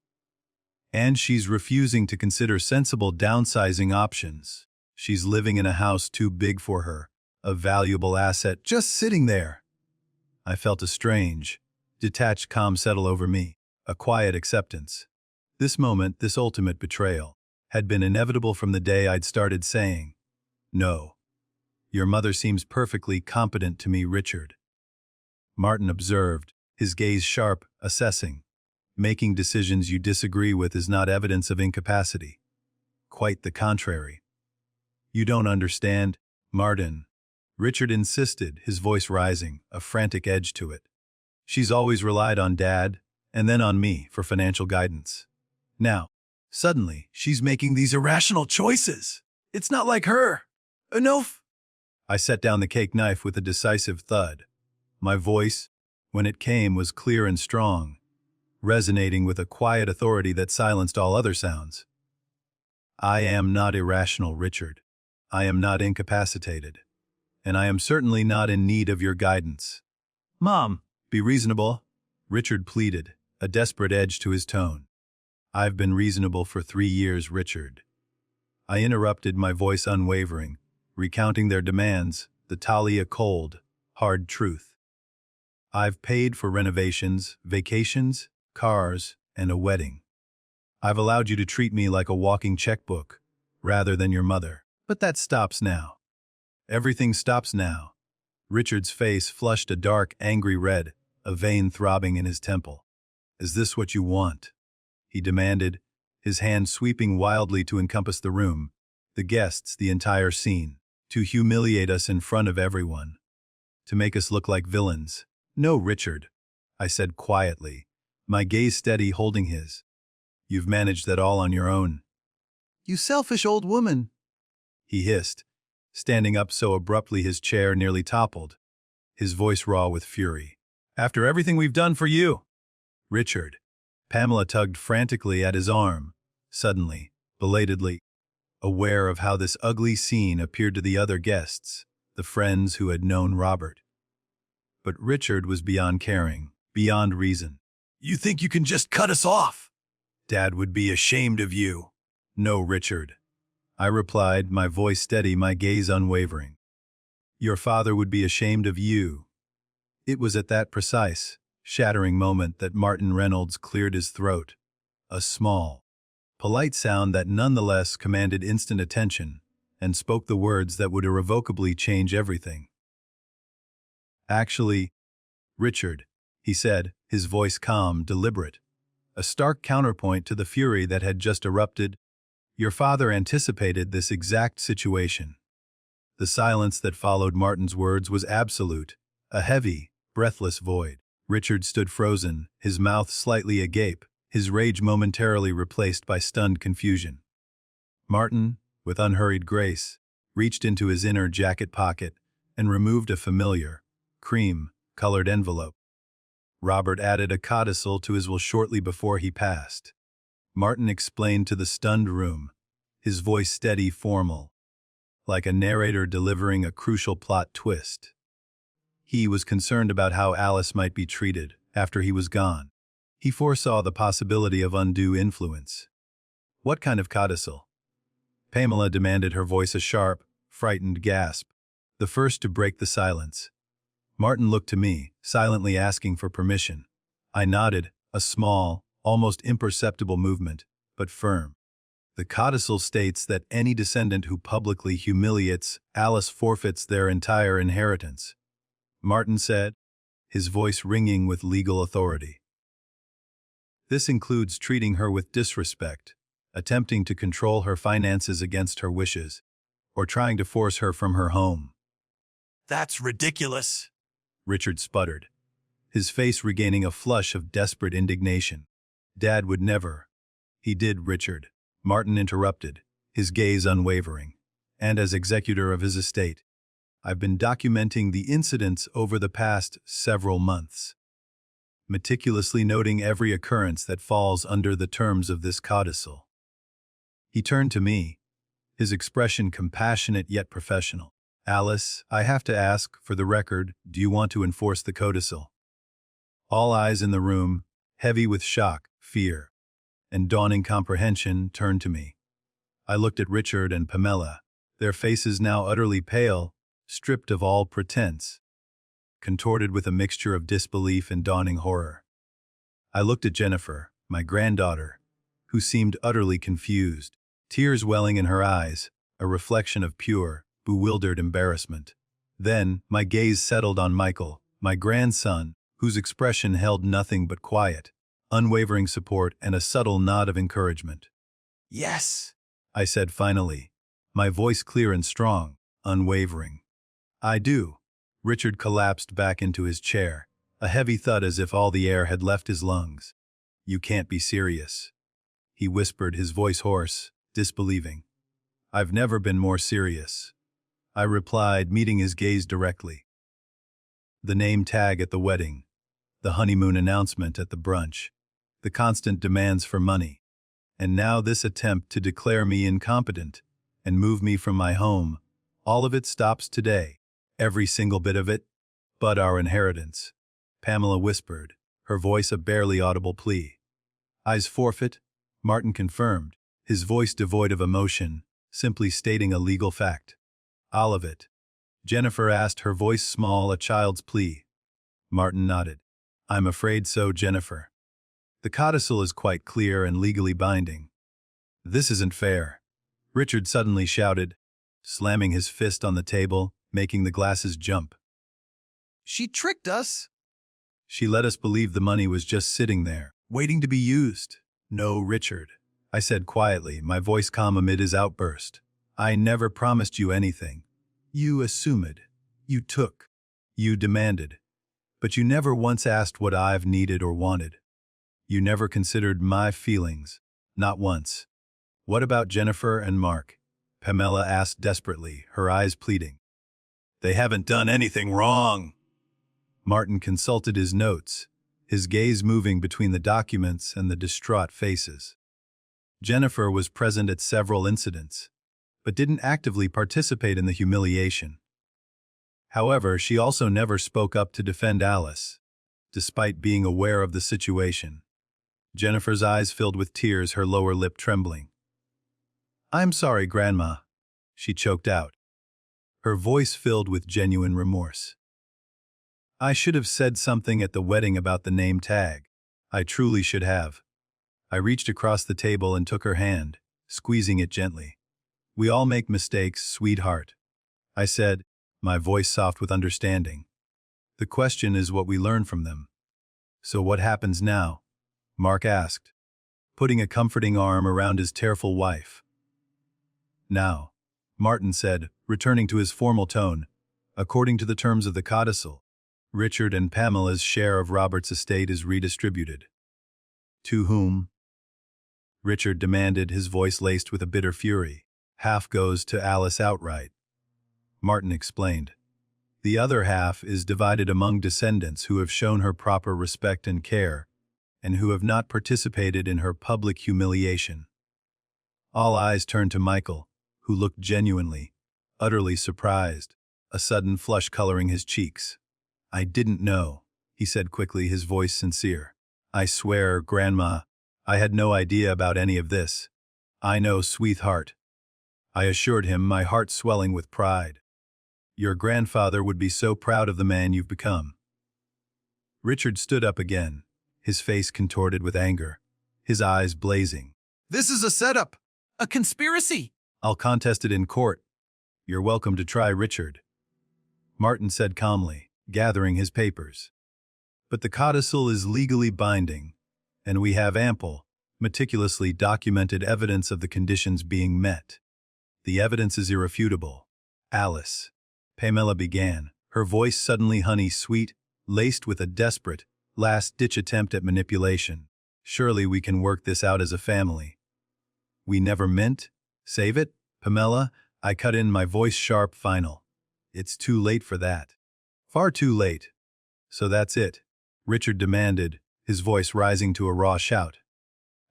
"And she's refusing to consider sensible downsizing options. She's living in a house too big for her, a valuable asset just sitting there." I felt a strange, detached calm settle over me, a quiet acceptance. This moment, this ultimate betrayal, had been inevitable from the day I'd started saying, "No. Your mother seems perfectly competent to me, Richard. Martin observed, his gaze sharp, assessing. Making decisions you disagree with is not evidence of incapacity. Quite the contrary. You don't understand, Martin. Richard insisted, his voice rising, a frantic edge to it. She's always relied on Dad, and then on me, for financial guidance. Now, suddenly, she's making these irrational choices. It's not like her. Enough! I set down the cake knife with a decisive thud. My voice, when it came, was clear and strong, resonating with a quiet authority that silenced all other sounds. I am not irrational, Richard. I am not incapacitated. And I am certainly not in need of your guidance. Mom, be reasonable, Richard pleaded, a desperate edge to his tone. I've been reasonable for 3 years, Richard. I interrupted, my voice unwavering, recounting their demands, the Talia cold, hard truth. I've paid for renovations, vacations, cars, and a wedding. I've allowed you to treat me like a walking checkbook, rather than your mother. But that stops now. Everything stops now. Richard's face flushed a dark, angry red, a vein throbbing in his temple. Is this what you want? He demanded, his hand sweeping wildly to encompass the room, the guests, the entire scene, to humiliate us in front of everyone, to make us look like villains. No, Richard, I said quietly, my gaze steady, holding his. You've managed that all on your own. You selfish old woman, he hissed, standing up so abruptly his chair nearly toppled, his voice raw with fury. After everything we've done for you. Richard. Pamela tugged frantically at his arm, suddenly, belatedly, aware of how this ugly scene appeared to the other guests, the friends who had known Robert. But Richard was beyond caring, beyond reason. You think you can just cut us off? Dad would be ashamed of you. No, Richard. I replied, my voice steady, my gaze unwavering. Your father would be ashamed of you. It was at that precise, shattering moment that Martin Reynolds cleared his throat, a small, polite sound that nonetheless commanded instant attention, and spoke the words that would irrevocably change everything. Actually, Richard, he said, his voice calm, deliberate, a stark counterpoint to the fury that had just erupted. Your father anticipated this exact situation. The silence that followed Martin's words was absolute, a heavy, breathless void. Richard stood frozen, his mouth slightly agape, his rage momentarily replaced by stunned confusion. Martin, with unhurried grace, reached into his inner jacket pocket and removed a familiar, cream-colored envelope. Robert added a codicil to his will shortly before he passed. Martin explained to the stunned room, his voice steady, formal, like a narrator delivering a crucial plot twist. He was concerned about how Alice might be treated after he was gone. He foresaw the possibility of undue influence. What kind of codicil? Pamela demanded, her voice a sharp, frightened gasp, the first to break the silence. Martin looked to me, silently asking for permission. I nodded, a small, almost imperceptible movement, but firm. The codicil states that any descendant who publicly humiliates Alice forfeits their entire inheritance, Martin said, his voice ringing with legal authority. This includes treating her with disrespect, attempting to control her finances against her wishes, or trying to force her from her home. That's ridiculous, Richard sputtered, his face regaining a flush of desperate indignation. Dad would never. He did, Richard, Martin interrupted, his gaze unwavering. And as executor of his estate, I've been documenting the incidents over the past several months, meticulously noting every occurrence that falls under the terms of this codicil. He turned to me, his expression compassionate yet professional. Alice, I have to ask, for the record, do you want to enforce the codicil? All eyes in the room, heavy with shock, fear, and dawning comprehension, turned to me. I looked at Richard and Pamela, their faces now utterly pale, stripped of all pretense, contorted with a mixture of disbelief and dawning horror. I looked at Jennifer, my granddaughter, who seemed utterly confused, tears welling in her eyes, a reflection of pure, bewildered embarrassment. Then, my gaze settled on Michael, my grandson, whose expression held nothing but quiet, unwavering support and a subtle nod of encouragement. Yes. I said finally, my voice clear and strong, unwavering. I do. Richard collapsed back into his chair, a heavy thud as if all the air had left his lungs. You can't be serious. He whispered, his voice hoarse, disbelieving. I've never been more serious. I replied, meeting his gaze directly. The name tag at the wedding, the honeymoon announcement at the brunch, the constant demands for money, and now this attempt to declare me incompetent and move me from my home, all of it stops today, every single bit of it, but our inheritance, Pamela whispered, her voice a barely audible plea. Eyes forfeit, Martin confirmed, his voice devoid of emotion, simply stating a legal fact. All of it. Jennifer asked, her voice small, a child's plea. Martin nodded. I'm afraid so, Jennifer. The codicil is quite clear and legally binding. This isn't fair, Richard suddenly shouted, slamming his fist on the table, making the glasses jump. She tricked us. She let us believe the money was just sitting there, waiting to be used. No, Richard, I said quietly, my voice calm amid his outburst. I never promised you anything. You assumed. You took. You demanded. But you never once asked what I've needed or wanted. You never considered my feelings. Not once. What about Jennifer and Mark? Pamela asked desperately, her eyes pleading. They haven't done anything wrong. Martin consulted his notes, his gaze moving between the documents and the distraught faces. Jennifer was present at several incidents, but didn't actively participate in the humiliation. However, she also never spoke up to defend Alice, despite being aware of the situation. Jennifer's eyes filled with tears, her lower lip trembling. I'm sorry, Grandma, she choked out, her voice filled with genuine remorse. I should have said something at the wedding about the name tag. I truly should have. I reached across the table and took her hand, squeezing it gently. We all make mistakes, sweetheart, I said, my voice soft with understanding. The question is what we learn from them. So what happens now? Mark asked, putting a comforting arm around his tearful wife. Now, Martin said, returning to his formal tone, according to the terms of the codicil, Richard and Pamela's share of Robert's estate is redistributed. To whom? Richard demanded, his voice laced with a bitter fury. Half goes to Alice outright. Martin explained. The other half is divided among descendants who have shown her proper respect and care, and who have not participated in her public humiliation. All eyes turned to Michael, who looked genuinely, utterly surprised, a sudden flush coloring his cheeks. I didn't know, he said quickly, his voice sincere. I swear, Grandma, I had no idea about any of this. I know, sweetheart, I assured him, my heart swelling with pride. Your grandfather would be so proud of the man you've become. Richard stood up again, his face contorted with anger, his eyes blazing. This is a setup, a conspiracy. I'll contest it in court. You're welcome to try, Richard, Martin said calmly, gathering his papers. But the codicil is legally binding, and we have ample, meticulously documented evidence of the conditions being met. The evidence is irrefutable. Alice, Pamela began, her voice suddenly honey-sweet, laced with a desperate, last-ditch attempt at manipulation. Surely we can work this out as a family. We never meant? Save it, Pamela? I cut in, my voice sharp, final. It's too late for that. Far too late. So that's it, Richard demanded, his voice rising to a raw shout.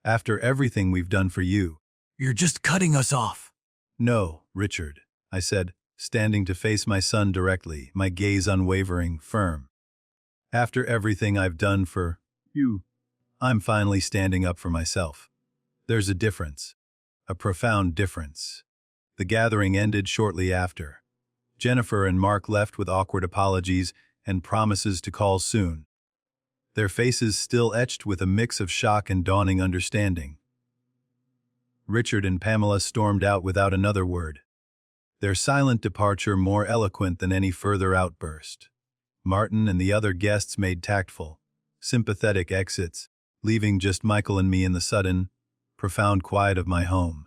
After everything we've done for you. You're just cutting us off. No, Richard, I said, standing to face my son directly, my gaze unwavering, firm. After everything I've done for you, I'm finally standing up for myself. There's a difference. A profound difference. The gathering ended shortly after. Jennifer and Mark left with awkward apologies and promises to call soon, their faces still etched with a mix of shock and dawning understanding. Richard and Pamela stormed out without another word, their silent departure more eloquent than any further outburst. Martin and the other guests made tactful, sympathetic exits, leaving just Michael and me in the sudden, profound quiet of my home.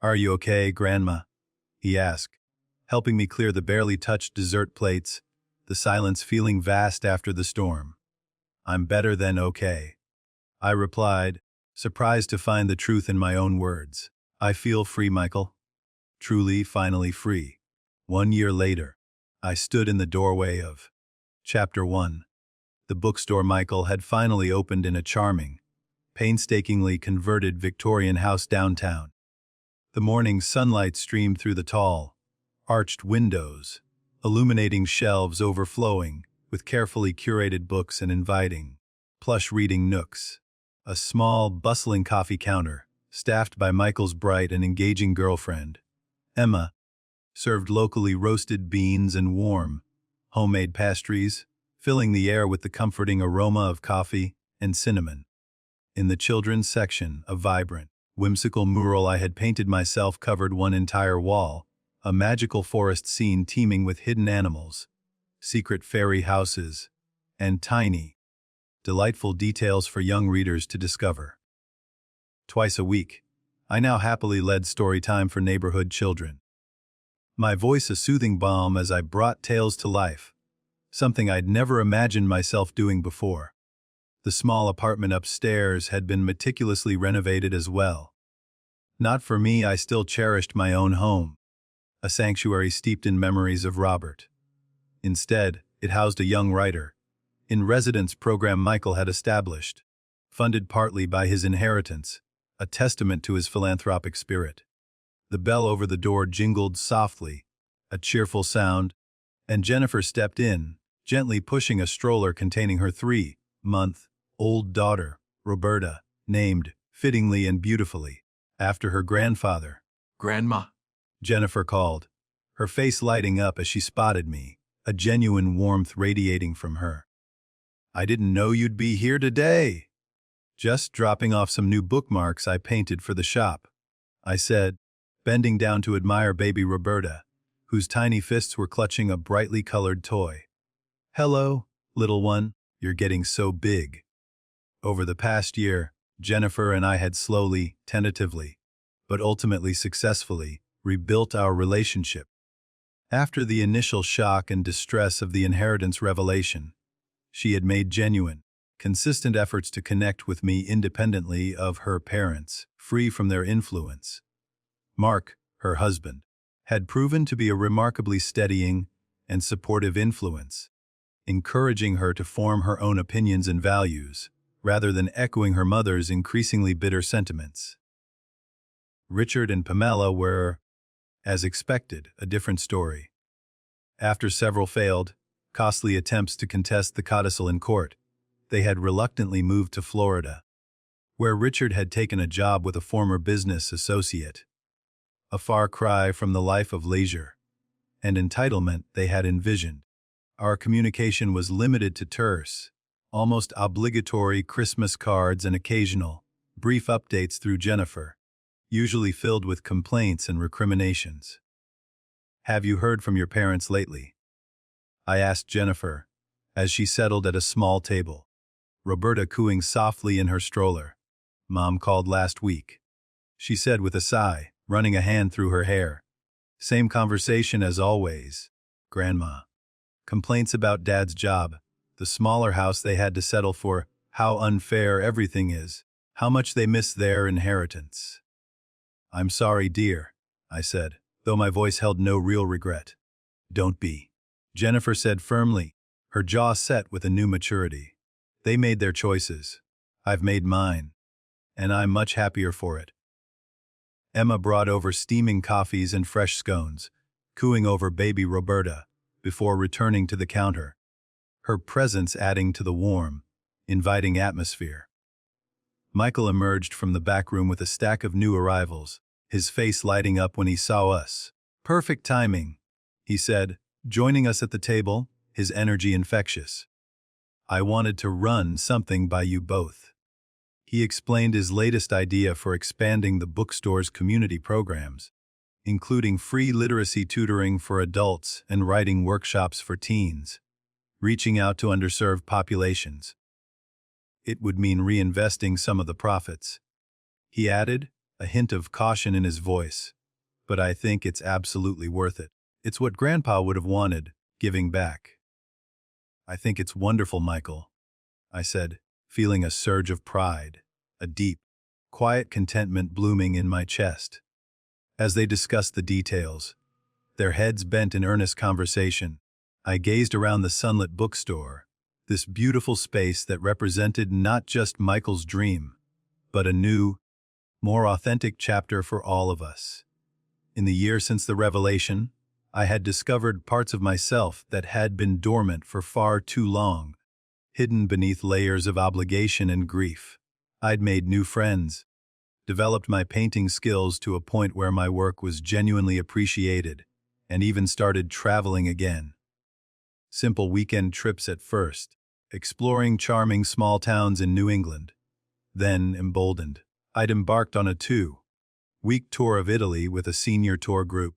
"Are you okay, Grandma?" he asked, helping me clear the barely touched dessert plates, the silence feeling vast after the storm. "I'm better than okay," I replied, surprised to find the truth in my own words. "I feel free, Michael. Truly, finally free." 1 year later, I stood in the doorway of Chapter 1. The bookstore Michael had finally opened in a charming, painstakingly converted Victorian house downtown. The morning sunlight streamed through the tall, arched windows, illuminating shelves overflowing with carefully curated books and inviting, plush reading nooks. A small, bustling coffee counter, staffed by Michael's bright and engaging girlfriend, Emma, served locally roasted beans and warm, homemade pastries, filling the air with the comforting aroma of coffee and cinnamon. In the children's section, a vibrant, whimsical mural I had painted myself covered one entire wall, a magical forest scene teeming with hidden animals, secret fairy houses, and tiny, delightful details for young readers to discover. Twice a week, I now happily led story time for neighborhood children. My voice a soothing balm as I brought tales to life, something I'd never imagined myself doing before. The small apartment upstairs had been meticulously renovated as well. Not for me, I still cherished my own home, a sanctuary steeped in memories of Robert. Instead, it housed a young writer, in residence program Michael had established, funded partly by his inheritance, a testament to his philanthropic spirit. The bell over the door jingled softly, a cheerful sound, and Jennifer stepped in, gently pushing a stroller containing her 3-month-old daughter, Roberta, named, fittingly and beautifully, after her grandfather. Grandma. Jennifer called, her face lighting up as she spotted me, a genuine warmth radiating from her. "I didn't know you'd be here today." "Just dropping off some new bookmarks I painted for the shop," I said, bending down to admire baby Roberta, whose tiny fists were clutching a brightly colored toy. "Hello, little one, you're getting so big." Over the past year, Jennifer and I had slowly, tentatively, but ultimately successfully, rebuilt our relationship. After the initial shock and distress of the inheritance revelation, she had made genuine, consistent efforts to connect with me independently of her parents, free from their influence. Mark, her husband, had proven to be a remarkably steadying and supportive influence, encouraging her to form her own opinions and values, rather than echoing her mother's increasingly bitter sentiments. Richard and Pamela were, as expected, a different story. After several failed, costly attempts to contest the codicil in court, they had reluctantly moved to Florida, where Richard had taken a job with a former business associate. A far cry from the life of leisure and entitlement they had envisioned. Our communication was limited to terse, almost obligatory Christmas cards and occasional, brief updates through Jennifer, usually filled with complaints and recriminations. "Have you heard from your parents lately?" I asked Jennifer, as she settled at a small table, Roberta cooing softly in her stroller. "Mom called last week," she said with a sigh, running a hand through her hair. "Same conversation as always, Grandma. Complaints about Dad's job, the smaller house they had to settle for, how unfair everything is, how much they miss their inheritance." "I'm sorry, dear," I said, though my voice held no real regret. "Don't be," Jennifer said firmly, her jaw set with a new maturity. "They made their choices. I've made mine, and I'm much happier for it." Emma brought over steaming coffees and fresh scones, cooing over baby Roberta, before returning to the counter, her presence adding to the warm, inviting atmosphere. Michael emerged from the back room with a stack of new arrivals, his face lighting up when he saw us. "Perfect timing," he said, joining us at the table, his energy infectious. "I wanted to run something by you both." He explained his latest idea for expanding the bookstore's community programs, including free literacy tutoring for adults and writing workshops for teens. reaching out to underserved populations. It would mean reinvesting some of the profits. He added, a hint of caution in his voice. But I think it's absolutely worth it. It's what Grandpa would have wanted, giving back. I think it's wonderful, Michael, I said, feeling a surge of pride, a deep, quiet contentment blooming in my chest. As they discussed the details, their heads bent in earnest conversation, I gazed around the sunlit bookstore, this beautiful space that represented not just Michael's dream, but a new, more authentic chapter for all of us. In the year since the revelation, I had discovered parts of myself that had been dormant for far too long, hidden beneath layers of obligation and grief. I'd made new friends, developed my painting skills to a point where my work was genuinely appreciated, and even started traveling again. Simple weekend trips at first, exploring charming small towns in New England. Then, emboldened, I'd embarked on a 2-week tour of Italy with a senior tour group.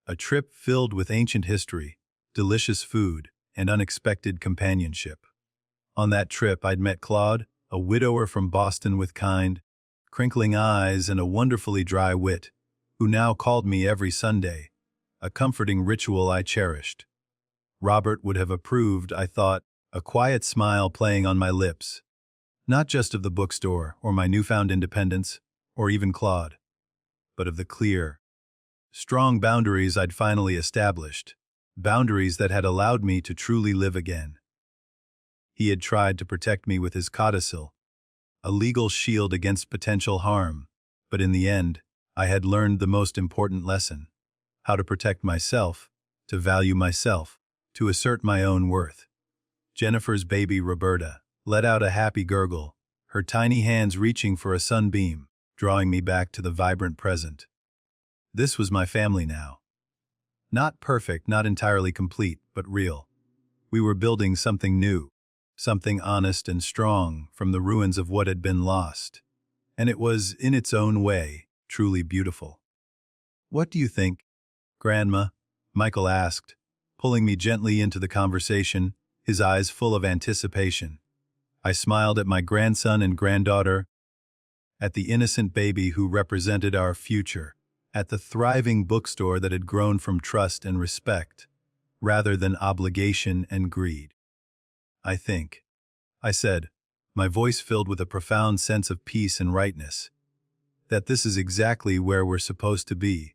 A trip filled with ancient history, delicious food, and unexpected companionship. On that trip, I'd met Claude, a widower from Boston with kind, crinkling eyes and a wonderfully dry wit, who now called me every Sunday, a comforting ritual I cherished. Robert would have approved, I thought, a quiet smile playing on my lips, not just of the bookstore or my newfound independence, or even Claude, but of the clear, strong boundaries I'd finally established, boundaries that had allowed me to truly live again. He had tried to protect me with his codicil, a legal shield against potential harm, but in the end, I had learned the most important lesson: how to protect myself, to value myself, to assert my own worth. Jennifer's baby Roberta let out a happy gurgle, her tiny hands reaching for a sunbeam, drawing me back to the vibrant present. This was my family now. Not perfect, not entirely complete, but real. We were building something new, something honest and strong from the ruins of what had been lost. And it was, in its own way, truly beautiful. "What do you think, Grandma?" Michael asked, pulling me gently into the conversation, his eyes full of anticipation. I smiled at my grandson and granddaughter, at the innocent baby who represented our future, at the thriving bookstore that had grown from trust and respect, rather than obligation and greed. "I think," I said, my voice filled with a profound sense of peace and rightness, "that this is exactly where we're supposed to be,